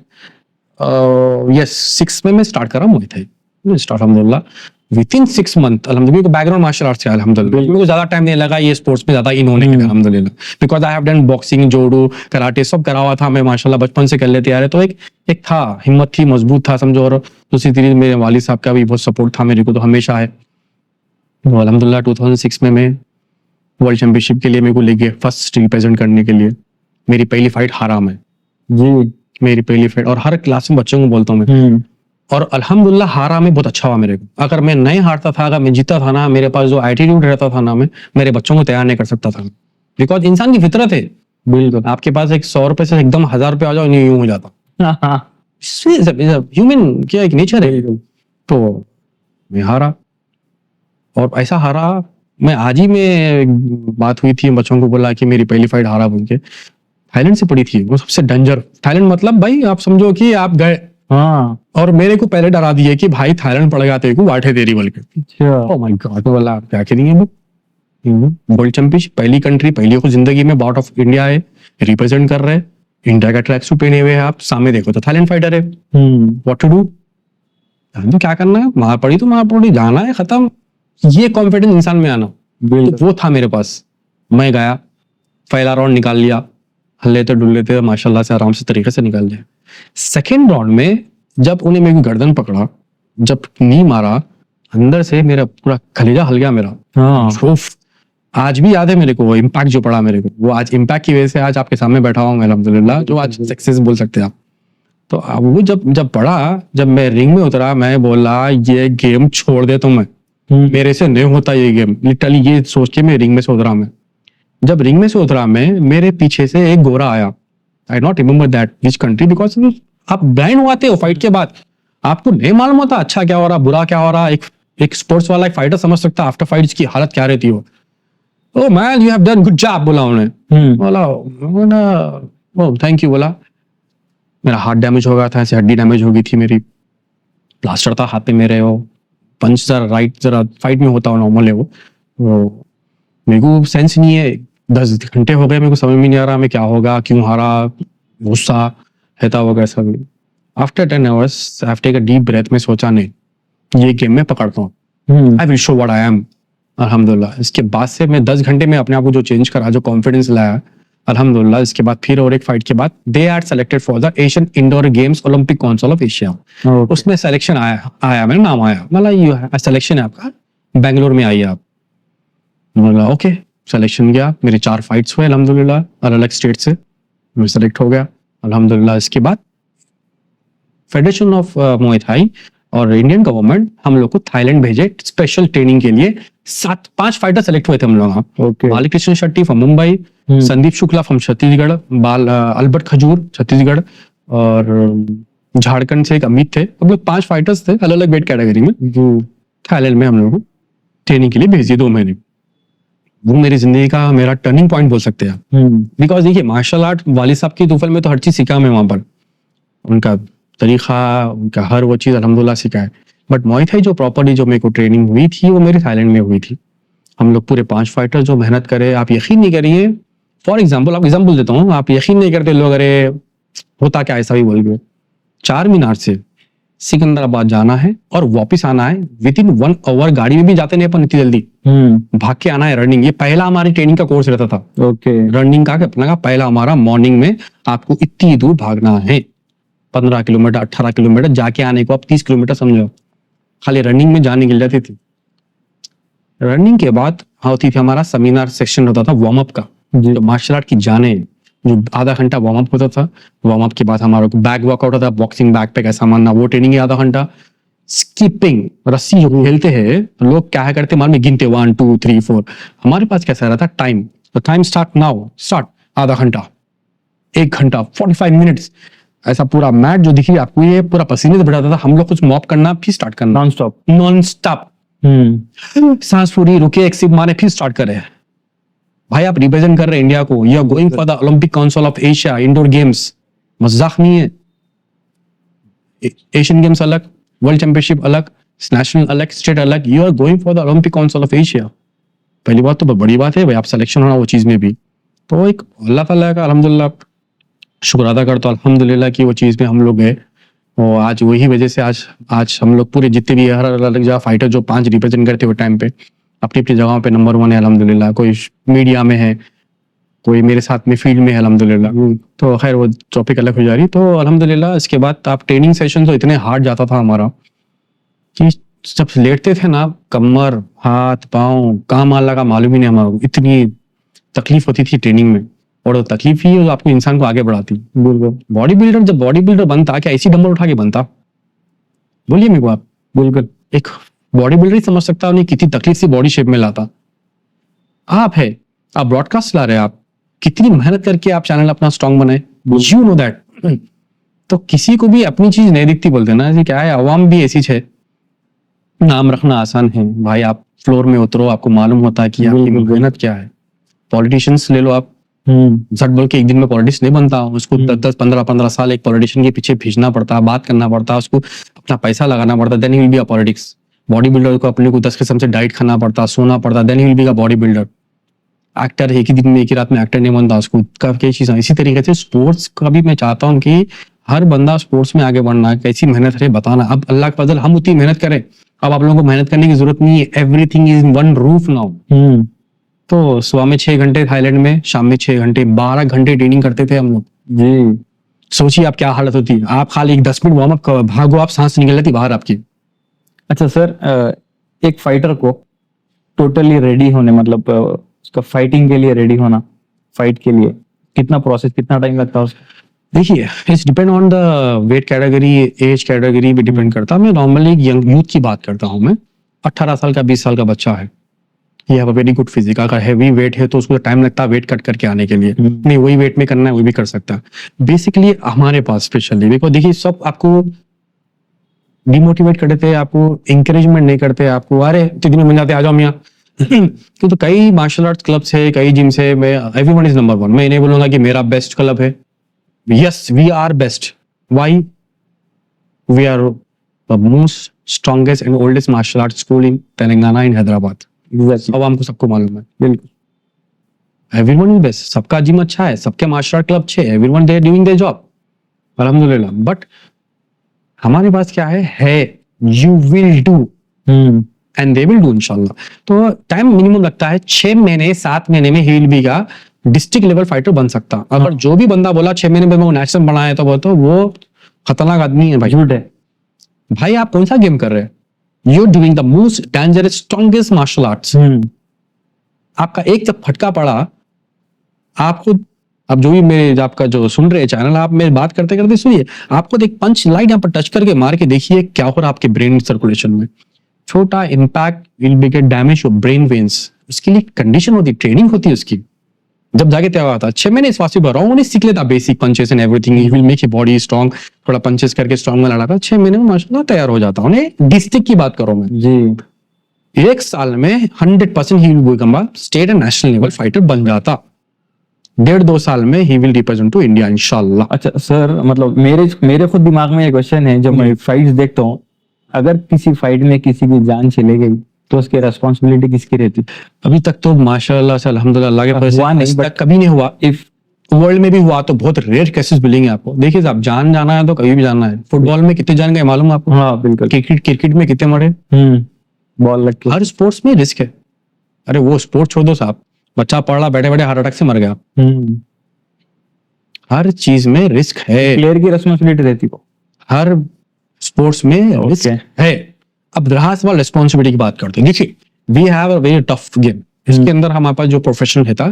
यस 6 में मैं स्टार्ट करा मुआई थाई स्टार्ट, अल्हम्दुलिल्लाह विद इन 6 मंथ। अल्हम्दुलिल्लाह बैकग्राउंड मार्शल आर्ट से, अल्हम्दुलिल्लाह मेरे को ज्यादा टाइम नहीं लगा ये स्पोर्ट्स में ज्यादा इन होने के लिए, अल्हम्दुलिल्लाह, because I have done boxing, Jodo, karate सब करा हुआ था मैं, माशाल्लाह बचपन से कर लेते आ रहे। तो एक था, हिम्मत थी, मजबूत था समझो। और दूसरी चीज मेरे वालिद साहब का भी बहुत सपोर्ट था मेरे को, तो हमेशा है। तो अल्हम्दुलिल्लाह 2006 में मैं वर्ल्ड चैंपियनशिप के लिए मेरे को ले गए, फर्स्ट रिप्रेजेंट करने के लिए। मेरी पहली फाइट हारा मैं जी। मेरी पहली फाइट, और हर क्लास में बच्चों को बोलता हूँ मैं, और अल्हम्दुलिल्लाह हारा में बहुत अच्छा हुआ मेरे को। अगर मैं नहीं हारता था, अगर मैं जीता था ना, मेरे पास जो एटीट्यूड रहता था ना, मैं मेरे बच्चों को तैयार नहीं कर सकता था, बिकॉज इंसान की फितरत है। बिल्कुल, आपके पास एक 100 रुपए से एकदम 1000 रुपए आ जाओ, नहीं यूं हो जाता, ह्यूमन क्या एक नेचर है। तो मैं हारा, और ऐसा हारा, मैं आज ही में बात हुई थी, बच्चों को बोला कि मेरी पहली फाइट हारा बोल के, थाईलैंड से पड़ी थी, वो सबसे डेंजर। थाईलैंड मतलब भाई आप समझो कि आप गए, हाँ, और मेरे को पहले डरा दिए कि भाई थाईलैंड पड़ेगा तेरे को वाठे तेरी बोल के। अच्छा, ओह माय गॉड, बोला क्या करेंगे वो, वर्ल्ड चैंपियनशिप, पहली कंट्री, पहली को जिंदगी में बाउट ऑफ इंडिया है, रिप्रेजेंट कर रहे हैं, इंडिया का ट्रैक सूट पहने हुए हैं आप, सामने देखो तो थाईलैंड फाइटर है, व्हाट टू डू, तो क्या करना है, मार पड़ी तो मार पड़ी, जाना है, खत्म। ये कॉन्फिडेंस इंसान में आना, तो वो था मेरे पास। मैं गया, पहला राउंड निकाल लिया, हल्ले तो डुल्ले थे, माशाल्लाह से आराम से तरीके से निकाल लिया। सेकेंड राउंड में जब उन्हें मेरी गर्दन पकड़ा, जब नी मारा, अंदर से मेरा पूरा कलेजा हल गया मेरा। हाँ, उफ, आज भी याद है मेरे को वो इम्पैक्ट जो पड़ा मेरे को, वो आज इम्पैक्ट की वजह से आज आपके सामने बैठा हूँ अल्हम्दुलिल्लाह, जो आज सक्सेस बोल सकते हैं आप। तो अब वो जब पड़ा, जब मैं रिंग में उतरा, मैं बोला ये गेम छोड़ दे, तो मैं मेरे से नहीं होता ये गेम, लिटरली ये सोच के मैं रिंग में से उतरा। मैं जब रिंग में से उतरा, मैं मेरे पीछे से एक गोरा आया, I not remember that which country, because आप ब्लाइंड हो आते हो फाइट के बाद, आपको नहीं मालूम होता अच्छा क्या हो रहा बुरा क्या हो रहा। एक स्पोर्ट्स वाला एक फाइटर समझ सकता है आफ्टर फाइट इसकी हालत क्या रहती हो। Oh man you have done good job बोला उन्होंने, बोला ओ थैंक यू बोला। मेरा हार्ट डैमेज हो गया था, ऐसे हड्डी डैमेज हो गई थी मेरी, प्लास्टर था हाथ पे मेरे, वो पंच जरा राइट जरा फाइट में होता हो नॉर्मल है वो मेरे को सेंस नहीं है। 10 घंटे हो गए मेरे को समझ में नहीं आ रहा मैं क्या होगा क्यों हारा, गुस्सा रहता होगा ऐसा भी। After 10 hours I have take a deep breath, में सोचा नहीं ये गेम में पकड़ता हूँ, I will show what I am. अल्हम्दुलिल्लाह इसके बाद से मैं 10 घंटे में अपने आप को जो चेंज करा, जो कॉन्फिडेंस लाया अल्हम्दुलिल्लाह। इसके बाद फिर और एक फाइट के बाद they are selected for the Asian indoor games Olympic council of Asia. उसमें सिलेक्शन आया मेरा नाम आया, मतलब सिलेक्शन है आपका, बेंगलोर में आई आप। बोला ओके सिलेक्शन गया, मेरे 4 फाइट्स हुए अल्हम्दुलिल्लाह अलग अलग स्टेट से, मैं सेलेक्ट हो गया अल्हम्दुलिल्लाह। इसके बाद फेडरेशन ऑफ मुay थाई और इंडियन गवर्नमेंट हम लोग को थाईलैंड भेजे स्पेशल ट्रेनिंग के लिए। 5 फाइटर सेलेक्ट हुए थे हम लोग। Balkrishna Shetty from Mumbai, Sandeep Shukla from Chhattisgarh, Albert खजूर छत्तीसगढ़, और झारखंड से एक अमित थे। हम लोग 5 फाइटर्स थे अलग अलग वेट कैटेगरी में, जो थाईलैंड में हम लोग को ट्रेनिंग के लिए भेज दिए 2 महीने। वो मेरी जिंदगी का मेरा टर्निंग पॉइंट बोल सकते हैं। बिकॉज देखिए मार्शल आर्ट वाली साहब की तूफल में तो हर चीज सीखा मैं वहां पर, उनका तरीका उनका हर वो चीज अल्हम्दुलिल्लाह सीखा है। बट मुay थाई जो प्रॉपर्ली जो मेरे को ट्रेनिंग हुई थी वो मेरी थाईलैंड में हुई थी। हम लोग पूरे 5 फाइटर जो मेहनत करे, आप यकीन नहीं करिए। फॉर एग्जाम्पल आपको एग्जाम्पल देता हूँ, आप यकीन नहीं करते लोग, अरे होता क्या ऐसा भी बोल गए। 4 मीनार से सिकंदराबाद जाना है और वापस आना है विद इन 1 hour, गाड़ी में भी जाते नहीं अपन इतनी जल्दी, भाग के आना है रनिंग। ये पहला हमारी ट्रेनिंग का कोर्स रहता था। रनिंग का अपना का पहला हमारा मॉर्निंग में आपको इतनी दूर भागना है, 15 किलोमीटर 18 किलोमीटर, जाके आने को आप 30 किलोमीटर समझो, खाली रनिंग में जाने निकल जाती थी। रनिंग के बाद होती थी हमारा सेमिनार सेक्शन होता था वार्म अप का, जो मार्शल आर्ट की जाने, जो आधा घंटा वार्म अप होता था। वार्म अप के बाद हमारा बैक वर्कआउट होता था, बॉक्सिंग बैक पे कैसा मारना, वो ट्रेनिंग है आधा घंटा। स्कीपिंग, रस्सी जो खेलते हैं लोग क्या करते मार में गिनते 1 2 3 4, हमारे पास कैसा रहता टाइम, तो टाइम स्टार्ट नाउ, स्टार्ट आधा घंटा 1 घंटा 45 मिनट्स, ऐसा पूरा मैट जो दिखी आपको ये पूरा पसीने से भरा था। हम लोग कुछ मॉप करना फिर स्टार्ट करना, नॉन स्टॉप सांस पूरी रुके, एक सिप मारे फिर स्टार्ट करे। भाई आप रिप्रेजेंट कर रहे हैं इंडिया को, you are going for the Olympic council of Asia indoor games, मजाक नहीं है। एशियन गेम्स अलग, वर्ल्ड चैंपियनशिप अलग, नेशनल अलग, स्टेट अलग, you are going for the Olympic council of Asia. पहली बात तो बहुत बड़ी बात है भाई, आप सिलेक्शन होना वो चीज में भी, तो एक अल्लाह ताला का अल्हम्दुलिल्लाह शुक्र अदा करता हूं अल्हम्दुलिल्लाह कि वो चीज में हम लोग गए। और आज वही वजह से आज हम लोग पूरे जितने भी हर अलग जगह फाइटर जो 5 रिप्रेजेंट करते हुए टाइम पे अपनी अपनी जगहों पे नंबर 1 है अल्हम्दुलिल्लाह। कोई मीडिया में है, कोई मेरे साथ में फील्ड में है अल्हम्दुलिल्लाह। तो खैर वो टॉपिक अलग हो जा रही। तो अल्हम्दुलिल्लाह इसके बाद आप ट्रेनिंग सेशन तो इतने हार्ड जाता था हमारा कि जब लेटते थे ना, कमर हाथ पाँव काम अल्लाह का मालूम ही नहीं हमारा, इतनी तकलीफ होती थी ट्रेनिंग में। और तकलीफ ही जो आपको इंसान को आगे बढ़ाती। बॉडी बिल्डर जब बॉडी बिल्डर बनता, क्या ऐसी डंबल उठा के बनता? बोलिए मेरे को आप। बिल्कुल एक बॉडी बिल्डर ही समझ सकता है कितनी तकलीफ से बॉडी शेप में लाता। आप है, आप ब्रॉडकास्ट ला रहे हैं, आप कितनी मेहनत करके आप चैनल अपना स्ट्रॉन्ग बनाए, यू नो दैट। तो किसी को भी अपनी चीज नहीं दिखती बोलते ना, क्या है अवाम भी ऐसी है। नाम रखना आसान है भाई, आप फ्लोर में उतरो आपको मालूम होता है कि आपकी मेहनत क्या है। पॉलिटिशियंस ले लो आप, झट बोल के एक दिन में पॉलिटिक्स नहीं बनता, उसको 10 15 साल एक पॉलिटिशियन के पीछे भेजना पड़ता, बात करना पड़ता, उसको अपना पैसा लगाना पड़ता, then he will be a politics. Body builder को अपने को 10 किस्म से डाइट खाना पड़ता, सोना पड़ता, then he will be a body builder. Actor एक ही दिन में एक ही रात में एक्टर नहीं बनता, उसको कई चीजें। इसी तरीके से स्पोर्ट्स का भी मैं चाहता हूँ कि हर बंदा स्पोर्ट्स में आगे बढ़ना है, कैसी मेहनत है बताना। अब अल्लाह के फजल हम उतनी मेहनत करें, अब आप लोगों को मेहनत करने की जरूरत नहीं है, everything is in one roof now. तो सुबह में 6 घंटे थाईलैंड में, शाम में 6 घंटे, 12 घंटे ट्रेनिंग करते थे हम लोग जी। सोचिए आप क्या हालत होती, आप खाली 10 मिनट वार्म अप भागो, आप सांस निकल जाती बाहर आपकी। अच्छा सर, एक फाइटर को टोटली रेडी होने, मतलब उसका फाइटिंग के लिए रेडी होना, फाइट के लिए कितना प्रोसेस, कितना टाइम लगता है उसको? देखिए it's depend on the weight category, age category भी डिपेंड करता है। मैं नॉर्मली यंग यूथ की बात करता हूँ, मैं 18 साल का 20 साल का बच्चा है, he have a very good physique. अगर हैवी वेट है तो उसको टाइम लगता है वेट कट करके आने के लिए, नहीं वही वेट में करना है वो भी कर सकता है। बेसिकली हमारे पास स्पेशली देखो, देखिए सब आपको डिमोटिवेट कर देते हैं, आपको इंकरेजमेंट नहीं करते, आपको अरे इतने दिन में मिल जाते आ जाओ मियाँ। तो कई मार्शल आर्ट्स क्लब्स है, कई जिम्स है, मैं एवरीवन इज नंबर वन। मैं नहीं बोलूंगा कि मेरा बेस्ट क्लब है। Yes we are best. Why? We are the most strongest and oldest martial art school in Telangana, in Hyderabad. अब हमको सबको मालूम है। बिल्कुल एवरीवन इज बेस्ट, सबका जिम अच्छा है, सबके मार्शल आर्ट क्लब अच्छे, everyone they are doing their job अल्हम्दुलिल्लाह। बट हमारे पास क्या है you will do and they will do इंशाल्लाह। तो टाइम मिनिमम लगता है 6 महीने 7 महीने में ही विल बी का डिस्ट्रिक्ट लेवल फाइटर बन सकता। अगर जो भी बंदा बोला 6 महीने में वो नेशनल बना है तो वो खतरनाक आदमी है भाई, झूठ है भाई। आप कौन सा गेम कर रहे हैं? You are doing the most dangerous strongest martial arts. आपका एक जब फटका पड़ा, आपको अब जो भी मेरे आपका जो सुन रहे चैनल, आप मेरी बात करते करते सुनिए, आपको एक पंच लाइट यहाँ पर टच करके मार के देखिए क्या हो रहा आपके ब्रेन सर्कुलेशन में। छोटा impact will be gate damage your brain veins. उसके लिए कंडीशन होती है, ट्रेनिंग होती है उसकी। जब जाके तैयार होता 6 महीने इस वासी भर रहा हूँ, सीख लेता basic punches and everything, he will make your body strong. थोड़ा पंचेस करके स्ट्रांग में लड़ा था, 6 महीने में माशाल्लाह तैयार हो जाता हूँ। डिस्ट्रिक्ट की बात करो मैं जी, 1 साल में 100% he will become a state and national level fighter बन जाता। 1.5-2 साल में he will represent to India इंशाल्लाह। अच्छा सर, मतलब मेरे खुद दिमाग में एक क्वेश्चन है, जब मैं फाइट्स देखता हूँ, अगर किसी फाइट में किसी की जान चली गई तो उसकी रिस्पॉन्सिबिलिटी किसकी रहती? अभी तक तो माशाल्लाह से अल्हम्दुलिल्लाह अल्लाह के फजल से हुआ नहीं, आज but तक कभी नहीं हुआ। इफ वर्ल्ड में भी हुआ तो बहुत रेयर केसेस मिलेंगे आपको। देखिए साहब, जान जाना है तो कभी भी जाना है। फुटबॉल में कितने जान गए मालूम है आपको? हाँ बिल्कुल। क्रिकेट में कितने मरे? बॉल लग के। हर स्पोर्ट्स में रिस्क है। अरे वो स्पोर्ट छोड़ दो साहब, बच्चा पढ़ रहा बैठे बैठे हार्ट अटैक से मर गया। हर चीज में रिस्क है, प्लेयर की रिस्पॉन्सिबिलिटी रहती है। हर स्पोर्ट्स में रिस्क है। अब रहा सवाल रिस्पॉन्सिबिलिटी की बात करते हैं, देखिए we have a very tough game. इसके अंदर हमारे पास जो प्रोफेशनल है था,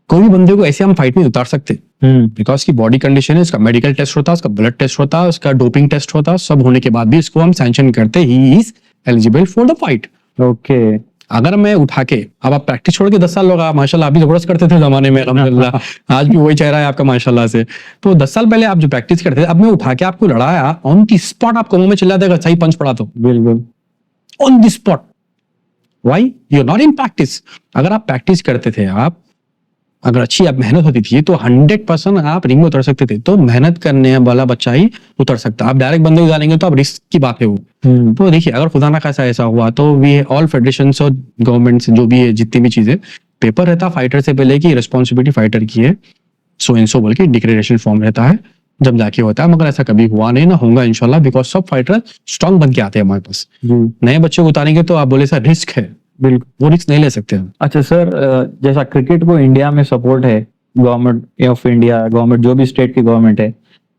कोई भी बंदे को ऐसे हम फाइट नहीं उतार सकते, बिकॉज की बॉडी कंडीशन है, इसका मेडिकल टेस्ट होता है, उसका ब्लड टेस्ट होता है, उसका डोपिंग टेस्ट होता है, सब होने के बाद भी इसको हम सैंक्शन करते, he is eligible for the fight. Okay. अगर मैं उठा के, अब आप प्रैक्टिस छोड़ के 10 साल होगा माशाल्लाह, आप भी जबरदस्त करते थे जमाने में अल्हम्दुलिल्लाह, आज भी वही चेहरा है आपका माशाल्लाह से। तो 10 साल पहले आप जो प्रैक्टिस करते थे, अब मैं उठा के आपको लड़ाया ऑन दी स्पॉट, आपको मुंह में चला देगा सही पंच पड़ा तो बिल्कुल on the spot. Why? You are not in practice. अगर आप प्रैक्टिस करते थे, आप अगर अच्छी आप मेहनत होती थी तो 100% आप रिंग में उतर सकते थे। तो मेहनत करने वाला बच्चा ही उतर सकता। आप डायरेक्ट बंदे उतारेंगे तो आप रिस्क की बात है वो। तो देखिए, अगर खुदा ना खासा ऐसा हुआ तो वी ऑल फेडरेशंस और गवर्नमेंट्स जो भी है, जितनी भी चीजें, पेपर रहता फाइटर से पहले की रिस्पॉन्सिबिलिटी फाइटर की है, सो एंड सो बोल के डिक्लेरेशन फॉर्म रहता है, जब जाके होता है। मगर ऐसा कभी हुआ नहीं, ना होगा इंशाल्लाह, बिकॉज सब फाइटर स्ट्रांग बन के आते हैं हमारे पास। नए बच्चे को उतारेंगे तो आप बोले सर रिस्क है, बिल्कुल वो रिस्क नहीं ले सकते हम। अच्छा सर, जैसा क्रिकेट को इंडिया में सपोर्ट है गवर्नमेंट ऑफ इंडिया, गवर्नमेंट जो भी स्टेट की गवर्नमेंट है,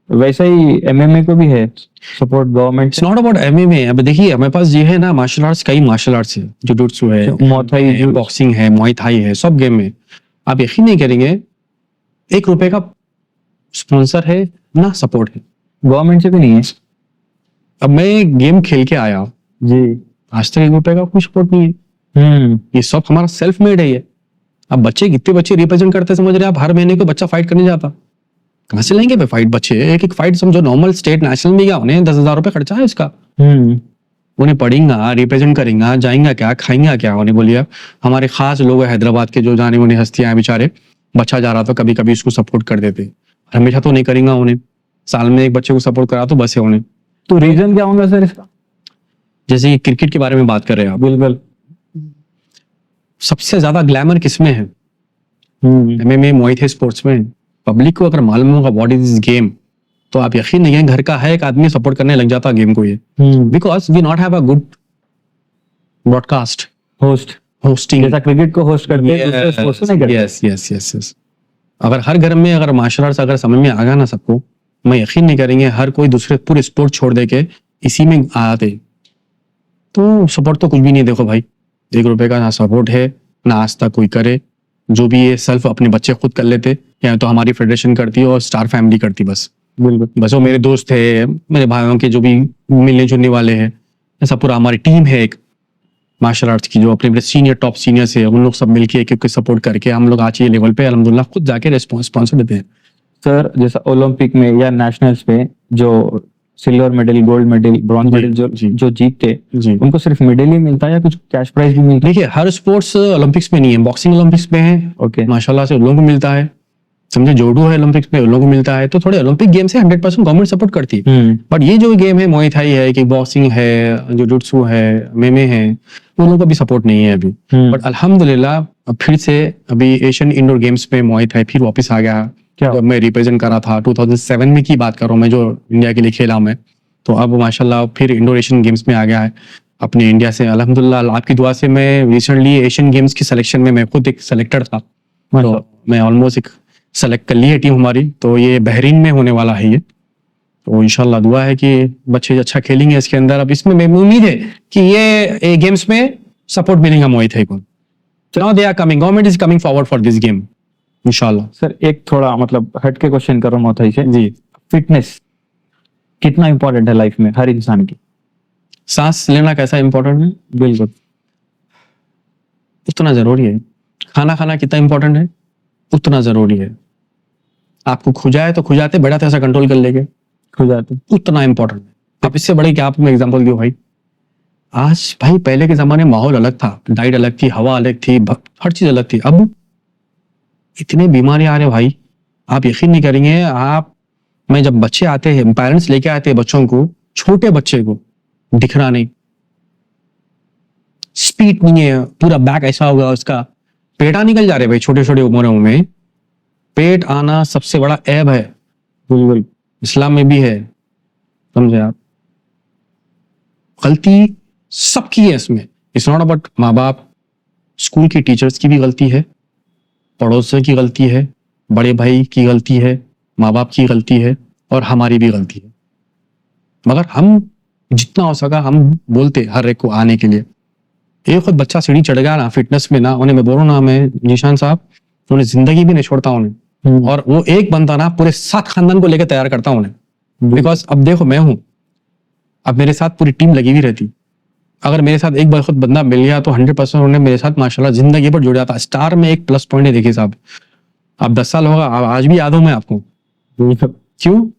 वैसा ही एमएमए को भी है support government. It's not about MMA. अब देखिए हमारे पास ये है ना मार्शल आर्ट्स, कई मार्शल आर्ट्स है, जुडोत्सु है, मुay थाई, बॉक्सिंग है, मुay थाई है, सब गेम में आप यकीन नहीं करेंगे, 1 रुपए का स्पॉन्सर है ना सपोर्ट है, गवर्नमेंट से भी नहीं है। अब मैं गेम खेल के आया जी, आज तक 1 रुपए का कोई सपोर्ट नहीं है। ये सब हमारा सेल्फ मेड है ये। अब बच्चे कितने बच्चे रिप्रेजेंट करते समझ रहे हैं आप? हर महीने को बच्चा फाइट करने जाता, कहाँ से लेंगे भाई फाइट बच्चे? एक फाइट समझो नॉर्मल स्टेट नेशनल में गया, उन्हें 10,000 रुपए खर्चा है इसका। उन्हें पढ़ेंगा, रिप्रेजेंट करेंगे, जाएंगा क्या, खाएंगा क्या? उन्हें बोलिए हमारे खास लोग हैदराबाद के जो जाने उन्हें हस्तियां हैं बेचारे, बच्चा जा रहा तो कभी कभी उसको सपोर्ट कर देते, हमेशा तो नहीं करेंगे उन्हें, साल में एक बच्चे को सपोर्ट करा तो बस है उन्हें। तो रीजन क्या होगा सर इसका? जैसे कि क्रिकेट के बारे में बात कर रहे हैं आप, बिल्कुल सबसे ज्यादा ग्लैमर किसमें है? एमएमए मुay थाई स्पोर्ट्स में। पब्लिक को अगर मालूम होगा व्हाट इज दिस गेम, तो आप यकीन नहीं है, घर का है एक आदमी सपोर्ट करने लग जाता गेम को ये, because we not have a good broadcast hosting. जैसा क्रिकेट को होस्ट करते हैं, दूसरे स्पोर्ट्स को नहीं करते। यस। अगर हर घर में अगर मार्शल आर्ट्स अगर समझ में आ गया ना सबको, मैं यकीन नहीं करेंगे हर कोई दूसरे पूरे स्पोर्ट छोड़ दे के इसी में आते, तो सपोर्ट तो कुछ भी नहीं। देखो भाई, 1 रुपए का ना सपोर्ट है, ना आज तक कोई करे। जो भी ये सेल्फ अपने बच्चे खुद कर लेते, या तो हमारी फेडरेशन करती और स्टार फैमिली करती, बस वो मेरे दोस्त है, मेरे भाइयों के जो भी मिलने जुलने वाले हैं, ऐसा पूरा हमारी टीम है एक, मार्शल आर्ट्स की, जो अपने सीनियर टॉप सीनियर्स है, उन लोग सब मिलके एक एक सपोर्ट करके हम लोग आज ये लेवल पे अल्हम्दुलिल्लाह खुद जाके स्पॉन्सर देते हैं। सर जैसा ओलंपिक में या नेशनल्स पे जो silver medal, gold medal, bronze जी, मेडल जो जी। जो जीतते, जी, उनको सिर्फ मेडल ही मिलता है या कुछ कैश प्राइज भी मिलता देखिए हर स्पोर्ट्स ओलंपिक्स में नहीं है, बॉक्सिंग ओलंपिक्स में है, है? ओके। माशाल्लाह से उन लोगों को मिलता है, समझे, जोडो है ओलंपिक्स में, उन लोगों को मिलता है। तो थोड़े ओलंपिक गेम से 100% गवर्नमेंट सपोर्ट करती है। बट ये जो गेम है, मुay थाई है, किक बॉक्सिंग है, जुजुत्सु है, मेमे है, उन लोगों का भी सपोर्ट नहीं है अभी। बट अल्हम्दुलिल्लाह अब फिर से अभी एशियन इंडोर गेम्स में मुay थाई फिर वापस आ गया। क्या? जब मैं रिप्रेजेंट करा था 2007 में की बात कर रहा हूँ मैं, जो इंडिया के लिए खेला मैं, तो अब माशाल्लाह फिर इंडोर एशियन गेम्स में आ गया है अपने इंडिया से। अल्हम्दुलिल्लाह आपकी दुआ से मैं रिसेंटली एशियन गेम्स की सिलेक्शन में मैं खुद एक सेलेक्टेड था, तो मैं ऑलमोस्ट एक सेलेक्ट कर ली है टीम हमारी। तो ये बहरीन में होने वाला है ये, तो इंशाल्लाह दुआ है कि बच्चे अच्छा खेलेंगे इसके अंदर। अब इसमें मैं उम्मीद है कि ये गेम्स में सपोर्ट मिलेगा मुay थाई को। Now they are coming, government is coming forward for this game इंशाल्लाह। सर एक थोड़ा मतलब हट के क्वेश्चन कर रहा हूँ मुay थाई से। जी, फिटनेस कितना इंपॉर्टेंट है लाइफ में हर इंसान की? सांस लेना कैसा इंपॉर्टेंट है, बिल्कुल। उतना जरूरी है। खाना खाना कितना इंपॉर्टेंट है, उतना जरूरी है। आपको खुजाए तो खुजाते, बड़ा तो ऐसा कंट्रोल कर लेंगे, हो जाते। उतना इंपॉर्टेंट है। अब इससे बड़े क्या आपको मैं एग्जांपल दूं भाई, आज भाई पहले के जमाने में माहौल अलग था, डाइट अलग थी, हवा अलग थी, हर चीज अलग थी। अब इतने बीमारी आ रहे भाई, आप यकीन नहीं करेंगे। आप मैं जब बच्चे आते हैं, पेरेंट्स लेके आते हैं बच्चों को, छोटे बच्चे को दिखना नहीं, स्पीड नहीं है, पूरा बैक ऐसा होगा उसका, पेटा निकल जा रहे भाई छोटे छोटे उम्रों में। पेट आना सबसे बड़ा ऐब है, बिल्कुल। इस्लाम में भी है, समझे आप। गलती सबकी है इसमें, इट्स नॉट अबाउट माँ बाप, स्कूल की टीचर्स की भी गलती है, पड़ोसियों की गलती है, बड़े भाई की गलती है, माँ बाप की गलती है, और हमारी भी गलती है। मगर हम जितना हो सका हम बोलते हर एक को आने के लिए। एक खुद बच्चा सीढ़ी चढ़ गया ना फिटनेस में ना, उन्हें मैं बोल रहा हूँ ना, मैं निशान साहब उन्हें जिंदगी भी नहीं छोड़ता उन्हें। और वो एक बंदा ना पूरे 7 खानदान को लेकर तैयार करता हूँ उन्हें। बिकॉज अब देखो मैं हूं, अब मेरे साथ पूरी टीम लगी हुई रहती। अगर मेरे साथ एक बार खुद बंदा मिल गया तो 100% उन्हें मेरे साथ माशाल्लाह जिंदगी भर जुड़ जाता। स्टार में एक प्लस पॉइंट है, देखिए साहब, अब 10 साल होगा, आज भी याद हूं मैं आपको। क्यों,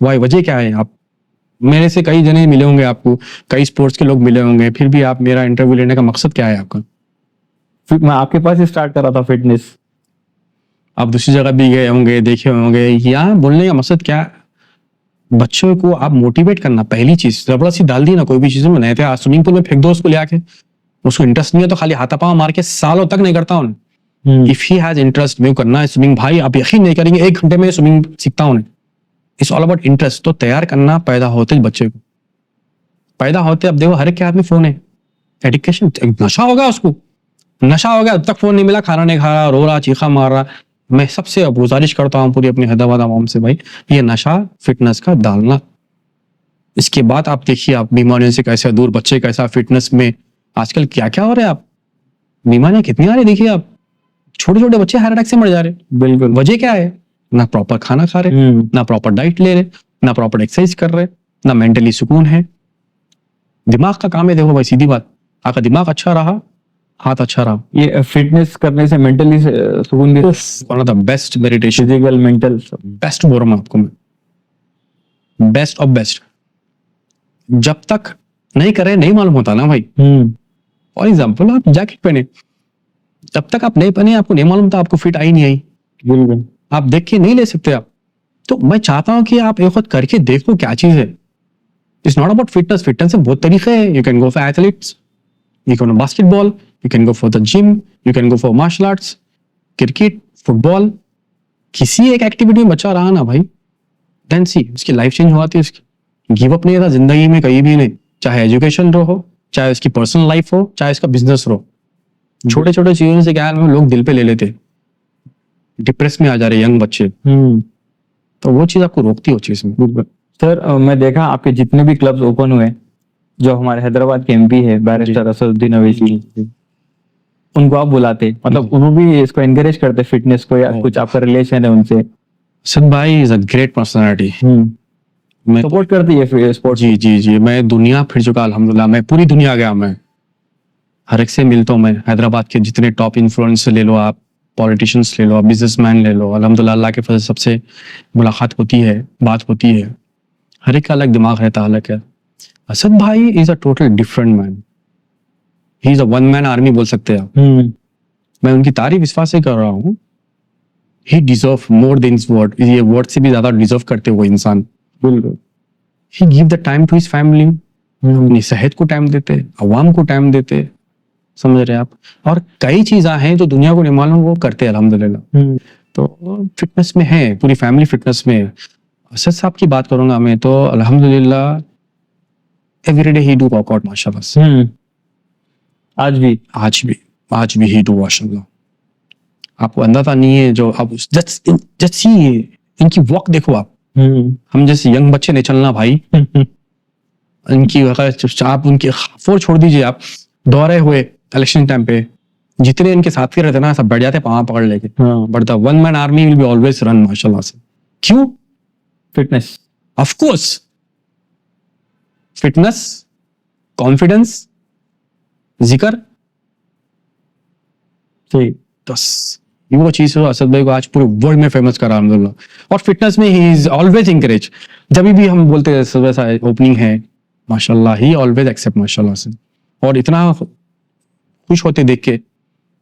वाई वजह क्या है? आप मेरे से कई जने मिले होंगे आपको, कई स्पोर्ट्स के लोग मिले होंगे, फिर भी आप मेरा इंटरव्यू लेने का मकसद क्या है आपका? फिर मैं आपके पास ही स्टार्ट करा था फिटनेस। आप दूसरी जगह भी गए होंगे, देखे होंगे। यहाँ बोलने का मकसद क्या है? बच्चों को आप मोटिवेट करना, पहली चीज जबरदस्ती डाल दी ना कोई भी चीज में, नहीं थे स्विमिंग पूल में फेंक दो उसको ले आके, उसको इंटरेस्ट नहीं है तो खाली हाथापाव मार के सालों तक नहीं करता हूँ। इफ ही हैज इंटरेस्ट में करना है स्विमिंग, भाई आप यकीन नहीं करेंगे 1 घंटे में स्विमिंग सीखता हूँ। It's all about interest. तो तैयार करना पैदा होते ही बच्चे को, पैदा होते, अब देखो हर एक के हाथ में फोन है, एडिक्शन, नशा होगा उसको, नशा हो गया, अब तक फोन नहीं मिला, खाना नहीं खा रहा, रो रहा, चीखा मार रहा। मैं सबसे गुजारिश करता हूँ पूरी अपनी हैदराबाद आवाम से, भाई ये नशा फिटनेस का डालना। इसके बाद आप देखिए आप बीमारियों से कैसे दूर, बच्चे कैसा फिटनेस में आजकल क्या क्या हो रहा है। आप बीमारियां कितनी आ रही, देखिए आप छोटे छोटे बच्चे हार्ट अटैक से मर जा रहे। बिल्कुल। वजह क्या है? ना प्रॉपर खाना खा रहे, ना प्रॉपर डाइट ले रहे, ना प्रॉपर एक्सरसाइज कर रहे, ना मेंटली सुकून है। दिमाग का काम है, देखो भाई सीधी बात, आपका दिमाग अच्छा रहा, हाथ अच्छा रहा। ये फिटनेस करने से मेंटली सुकून भी, one of the best meditation, physical mental best बोल रहा हूं आपको मैं, बेस्ट ऑफ बेस्ट। जब तक नहीं करे नहीं मालूम होता ना भाई। फॉर एग्जाम्पल आप जैकेट पहने, जब तक आप नहीं पहने आपको नहीं मालूम था, आपको फिट आई नहीं आई, बिल्कुल आप देख के नहीं ले सकते आप। तो मैं चाहता हूं कि आप एक वक्त करके देखो क्या चीज है। It's not about fitness, fitness से बहुत तरीके हैं। You can go for athletes, you can go basketball, you can go for the gym, you can go for martial arts, cricket, football. किसी एक एक्टिविटी में बच्चा रहा ना भाई, देन सी उसकी लाइफ चेंज हो जाती है उसकी। गिव अप नहीं था जिंदगी में कहीं भी नहीं, चाहे एजुकेशन हो, चाहे उसकी पर्सनल लाइफ हो, चाहे उसका बिजनेस हो। छोटे छोटे चीजों से क्या है, लोग दिल पे ले लेते, डिप्रेस में आ जा रहे यंग बच्चे। तो वो चीज आपको रोकती है उस चीज में। सर मैं देखा आपके जितने भी क्लब्स ओपन हुए, जो हमारे हैदराबाद के एमपी है बैरिस्टर असदुद्दीन अवैसी, उनको आप बुलाते, मतलब उन्होंने भी इसको एनकरेज करते फिटनेस को, या कुछ आपका रिलेशन है उनसे? सन भाई इज अ ग्रेट पर्सनालिटी, मैं सपोर्ट करती है स्पोर्ट्स। जी जी जी, मैं दुनिया फिर चुका अल्हम्दुलिल्लाह, मैं पूरी दुनिया गया मैं हर एक से मिलता हूँ मैं। हैदराबाद के जितने टॉप इन्फ्लुएंसर ले लो आप, पॉलिटिशियंस ले लो आप, बिजनेसमैन ले लो, अल्हम्दुलिल्लाह अल्लाह के फजल सबसे मुलाकात होती है, बात होती है। हर एक का अलग दिमाग रहता है, अलग है। असद भाई is a total different man, he is a one man army बोल सकते हैं आप। मैं उनकी तारीफ इस बात से कर रहा हूँ, he deserve more than is word, ये वर्ड से भी ज्यादा डिजर्व करते वो इंसान। बिल्कुल। He give the time to his family, अपनी सेहत को टाइम देते, अवाम को टाइम देते, समझ रहे हैं आप। और कई चीजें हैं जो दुनिया को नहीं मालूम, वो करते हैं अल्हम्दुलिल्लाह। तो फिटनेस में है, पूरी फैमिली फिटनेस में है। असद साहब की बात करूंगा मैं तो अल्हम्दुलिल्लाह एवरीडे ही डू वर्कआउट माशाल्लाह से। आज भी आज भी ही डू माशाल्लाह। आपको अंदाजा नहीं है जो आप जस्ट सी इनकी वॉक देखो आप। हम जैसे यंग बच्चे नहीं चलना भाई। इनकी अगर आप उनके फोर छोड़ दीजिए, आप दौरे हुए इलेक्शन टाइम पे जितने इनके साथ के रहते ना सब बैठ जाते पाँव पकड़ लेके। But the one man army will be always run माशाल्लाह से। क्यों? Fitness. Of course fitness, confidence, जिक्र, सही। बस ये वो चीज है असद भाई को आज पूरे वर्ल्ड में फेमस करा अल्हम्दुलिल्लाह। और फिटनेस में ही इज ऑलवेज इंकरेज। जब भी हम बोलते हैं सुबह सा ओपनिंग है माशाल्लाह, ही ऑलवेज एक्सेप्ट माशाल्लाह से। और इतना खुश होते देख के,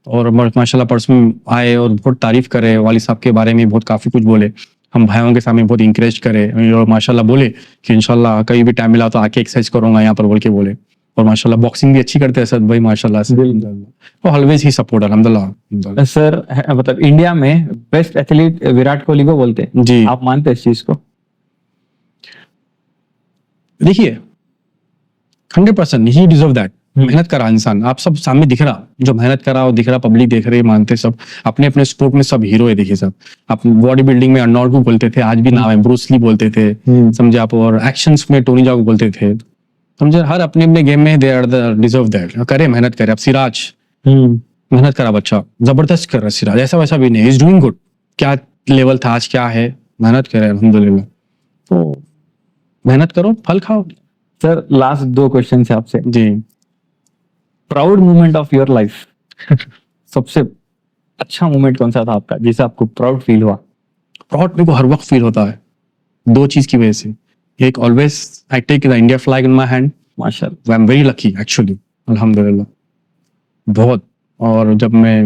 और माशाल्लाह परसों आए और बहुत तारीफ करे, वाली साहब के बारे में बहुत काफी कुछ बोले, हम भाइयों के सामने बहुत इंकरेज करे और माशाल्लाह बोले कि इंशाल्लाह कहीं भी टाइम मिला तो आके एक्सरसाइज करूंगा यहाँ पर बोल के बोले। और माशाल्लाह बॉक्सिंग भी अच्छी करते हैं सद भाई माशाल्लाह से। तो ऑलवेज ही सपोर्ट अल्हम्दुलिल्लाह। सर मतलब इंडिया में बेस्ट एथलीट विराट कोहली को बोलते हैं जी। आप मानते हैं इस चीज को? देखिए 100% ही डिजर्व दैट। मेहनत करा इंसान, आप सब सामने दिख रहा, जो मेहनत करा वो दिख रहा, पब्लिक देख रही, मानते सब अपने अपने स्पोर्ट में सब हीरो है। देखिए सब, आप बॉडी बिल्डिंग में अर्नोल्ड को बोलते थे, आज भी नाम है, ब्रूस ली बोलते थे, समझे आप। और एक्शंस में टोनी जाओ को बोलते थे, समझे। हर अपने अपने गेम में they are the deserve that. करे मेहनत करे। अब सिराज मेहनत करा, बच्चा जबरदस्त कर रहा है सिराज, ऐसा वैसा भी नहीं, इज डूइंग गुड। क्या लेवल था आज, क्या है, मेहनत करे अल्हम्दुलिल्लाह। तो मेहनत करो, फल खाओ। सर लास्ट दो क्वेश्चन है आपसे जी। Proud moment of your life सबसे अच्छा मोमेंट कौन सा था आपका जिसे आपको प्राउड फील हुआ? प्राउड मेरे को हर वक्त फील होता है दो चीज की वजह से। एक, always I take the India flag in my hand, माशाल्लाह। I am very lucky actually अल्हम्दुलिल्लाह बहुत। और जब मैं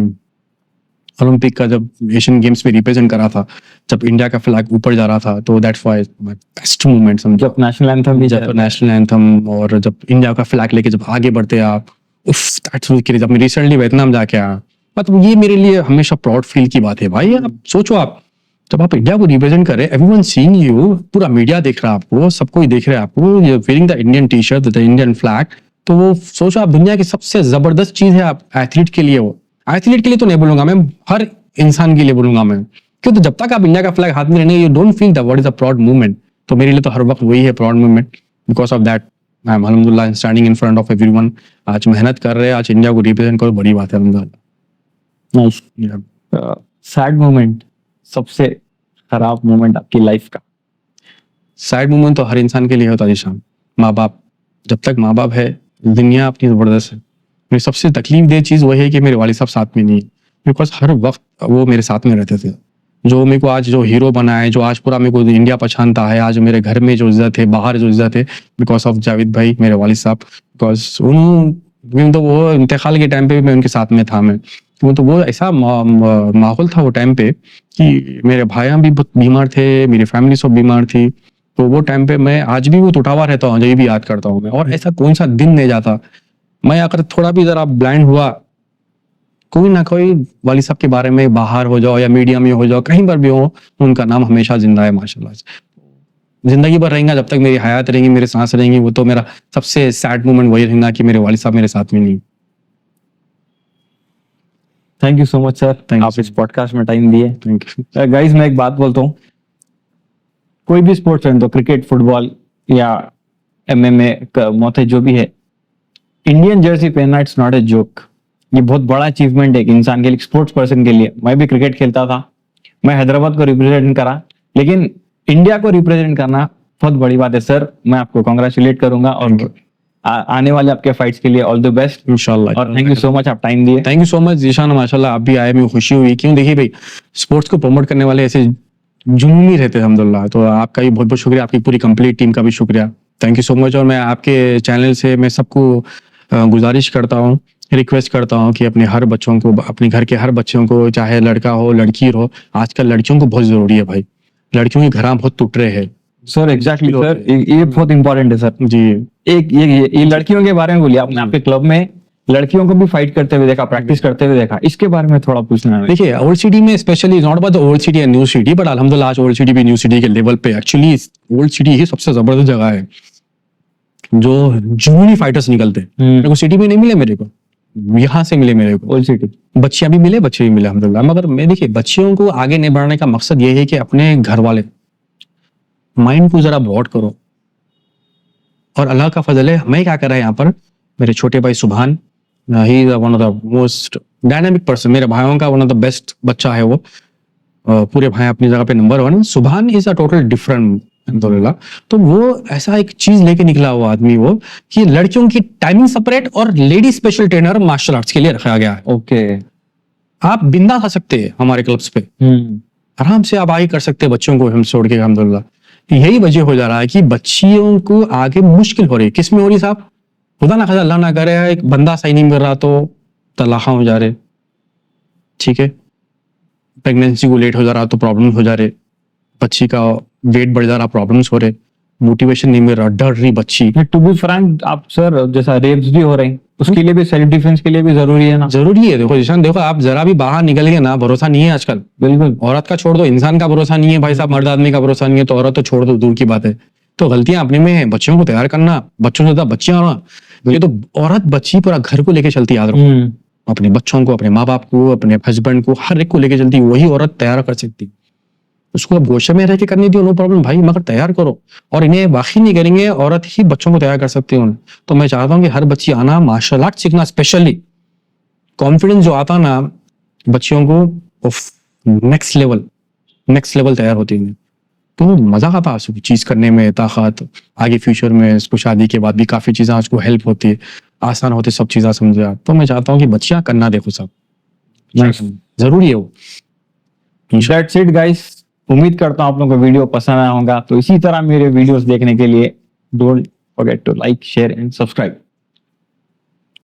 ओलंपिक का, जब एशियन गेम्स में रिप्रेजेंट करा था, जब इंडिया का फ्लैग ऊपर जा रहा था, तो that's why my best moment समझो। जब नेशनल एंथम भी जब नेशनल एंथम और जब इंडिया का फ्लैग लेके जब आगे बढ़ते आप, उफ दैट्स व्हाई। जब मैं रिसेंटली वियतनाम जाके आया, मतलब ये मेरे लिए हमेशा प्राउड फील की बात है भाई। आप सोचो, आप जब आप इंडिया को रिप्रेजेंट कर रहे हैं, एवरीवन सीइंग यू, पूरा मीडिया देख रहा है आपको, सब कोई देख रहा है आपको, you wearing the Indian T shirt, the Indian flag. तो वो सोचो, आप दुनिया की सबसे जबरदस्त चीज है आप एथलीट के लिए। वो एथलीट के लिए तो नहीं बोलूंगा मैं, हर इंसान के लिए बोलूंगा मैं, क्यों? तो जब तक आप इंडिया का फ्लैग हाथ में रहने, you don't feel the what is a proud movement. तो मेरे लिए तो हर वक्त वही है proud movement. Because of that I am अल्हम्दुलिल्लाह standing in front of everyone. आज मेहनत कर रहे हैं, आज इंडिया को रिप्रेजेंट करो, बड़ी बात है अल्हम्दुलिल्लाह। नाइस। सैड मोमेंट, सबसे खराब मोमेंट आपकी लाइफ का? सैड मोमेंट तो हर इंसान के लिए होता है निशान। माँ बाप, जब तक माँ बाप है दुनिया अपनी जबरदस्त है। मेरी सबसे तकलीफ दे चीज वही है कि मेरे वालिद साहब साथ में नहीं है। बिकॉज हर वक्त वो मेरे साथ में रहते थे, जो मेरे को आज जो हीरो बनाए, जो आज पूरा मेरे को इंडिया पहचानता है, आज मेरे घर में जो इज्जत है, बाहर जो इज्जत है, बिकॉज ऑफ जावेद भाई मेरे वालिद साहब। बिकॉज उन तो वो इंतकाल के टाइम पे भी मैं उनके साथ में था। मैं तो वो ऐसा माहौल था वो टाइम पे कि मेरे भाइयाँ भी बहुत बीमार थे, मेरी फैमिली सब बीमार थी। तो वो टाइम पे मैं आज भी वो टूटा हुआ रहता हूँ, जब भी याद करता हूँ मैं। और ऐसा कौन सा दिन नहीं जाता मैं अगर थोड़ा भी जरा ब्लाइंड हुआ, कोई ना कोई वाली साहब के बारे में बाहर हो जाओ या मीडिया में हो जाओ, कहीं पर भी हो, उनका नाम हमेशा जिंदा है माशाल्लाह से। जिंदगी भर रहेगा, जब तक मेरी हयात रहेंगी, मेरे सांस रहेंगी। वो तो मेरा सबसे सैड मोमेंट वही रहेगा कि मेरे वालिद साहब मेरे साथ में नहीं। Thank you so much sir, Thank you आप so इस पॉडकास्ट में टाइम दिए। Thank you. गाइस मैं एक बात बोलता हूँ, कोई भी स्पोर्ट्स है तो क्रिकेट, फुटबॉल या MMA मोथे जो भी है, इंडियन जर्सी पहनना इट्स नॉट ए जोक। ये बहुत बड़ा अचीवमेंट है एक इंसान के लिए, स्पोर्ट्स पर्सन के लिए। मैं भी क्रिकेट खेलता था, मैं हैदराबाद को रिप्रेजेंट करा, लेकिन इंडिया को रिप्रेजेंट करना बहुत बड़ी बात है सर। मैं आपको कॉन्ग्रेचुलेट करूंगा और आने वाले आपके फाइट्स के लिए ऑल द बेस्ट, इंशाल्लाह। और थैंक यू सो मच आप टाइम दिए। Thank you so much Zeeshan, माशाल्लाह आप भी आए, मुझे खुशी हुई। क्यों, देखिए भाई, स्पोर्ट्स को प्रमोट करने वाले ऐसे जुनूनी रहते हैं अल्हम्दुलिल्लाह। तो आपका भी बहुत बहुत शुक्रिया, आपकी पूरी कंप्लीट टीम का भी शुक्रिया, थैंक यू सो मच। और मैं आपके चैनल से मैं सबको गुजारिश करता हूँ, रिक्वेस्ट करता हूँ कि अपने हर बच्चों को, अपने घर के हर बच्चों को, चाहे लड़का हो लड़की हो, आजकल लड़कियों को बहुत जरूरी है भाई, लड़कियों के घर बहुत टूट रहे हैं। सर एग्जैक्टली सर, ये बहुत इंपॉर्टेंट है सर जी, एक ये लड़कियों के बारे में बोलिए। आपने आपके क्लब में लड़कियों को भी फाइट करते हुए देखा, प्रैक्टिस करते हुए देखा, इसके बारे में थोड़ा पूछना है। देखिए ओल्ड सिटी में specially, not about the old city and new city, but अल्हम्दुलिल्लाह आज ओल्ड सिटी भी न्यू सिटी के लेवल पे, एक्चुअली ओल्ड सिटी ही सबसे जबरदस्त जगह है जो जुनूनी फाइटर्स निकलते हैं। मेरे को सिटी में नहीं मिले, मेरे को यहाँ से मिले, मेरे को ओल्ड सिटी बच्चियां भी मिले, बच्चे भी मिले अल्हम्दुलिल्लाह। मगर मैं देखिए बच्चियों को आगे नहीं बढ़ाने का मकसद ये है कि अपने घर वाले माइंड को जरा ब्रॉड करो, और अल्लाह का फजल है, हमें क्या कर रहा है यहाँ पर, मेरे छोटे भाई सुभान, ही is one of the most dynamic person, मेरे भाइयों का वन ऑफ द बेस्ट बच्चा है वो। पूरे भाई अपनी जगह पे नंबर 1। सुभान इज अ टोटल डिफरेंट अल्हम्दुलिल्लाह। तो वो ऐसा एक चीज लेके निकला हुआ आदमी वो, कि लड़कियों की टाइमिंग सेपरेट और lady special trainer martial arts के लिए रखा गया है। ओके, आप बिंदास आ सकते हैं हमारे क्लब्स पे, आराम से आप आगे कर सकते हैं बच्चों को हम छोड़ के अल्हम्दुलिल्लाह। यही वजह हो जा रहा है कि बच्चियों को आगे मुश्किल हो रही है। किस में हो रही साहब, खुदा ना खासा अल्लाह ना करे एक बंदा सही नहीं मिल रहा तो तलाखा हो जा रहे, ठीक है, प्रेगनेंसी को लेट हो जा रहा तो प्रॉब्लम हो जा रहे, बच्ची का वेट बढ़ जा रहा, प्रॉब्लम्स हो रहे, मोटिवेशन नहीं मिल रहा, डर रही बच्ची। टू बी फ्रैंक आप सर, जैसा रेप्स भी हो रहे हैं, उसके लिए भी सेल्फ डिफेंस के लिए भी जरूरी है ना। जरूरी है। देखो जिशान, देखो आप जरा भी बाहर निकल गए ना, भरोसा नहीं है आजकल। बिल्कुल, औरत का छोड़ दो, इंसान का भरोसा नहीं है भाई साहब, मर्द आदमी का भरोसा नहीं है, तो औरत तो छोड़ दो, दूर की बात है। तो गलतियां अपने में है, बच्चों को तैयार करना, बच्चों से ज्यादा बच्चियां होना, ये तो औरत बच्ची पूरा घर को लेके चलती है, याद रखो। अपने बच्चों को, अपने माँ बाप को, अपने हस्बैंड को, हर एक को लेके चलती, वही औरत तैयार कर सकती। उसको अब गोशे में रह के करनी थी, नो प्रॉब्लम भाई, मगर तैयार करो। और इन्हें वाकई नहीं करेंगे, औरत ही बच्चों को तैयार कर सकती है। तो मैं चाहता हूँ कि हर बच्ची आना, मार्शल आर्ट सीखना, स्पेशली कॉन्फिडेंस जो आता ना बच्चियों को, नेक्स्ट लेवल तैयार होती है। तो मजा आता है चीज करने में, ताकत आगे फ्यूचर में, इसको शादी के बाद भी काफी चीजें उसको हेल्प होती है, आसान होती सब चीजें समझे आप। तो मैं चाहता हूँ कि बच्चियां करना, देखो सब जरूरी है वो। दैट्स इट गाइस, उम्मीद करता हूँ आप लोगों को वीडियो पसंद आया होगा। तो इसी तरह मेरे वीडियोस देखने के लिए don't forget to like, share and subscribe.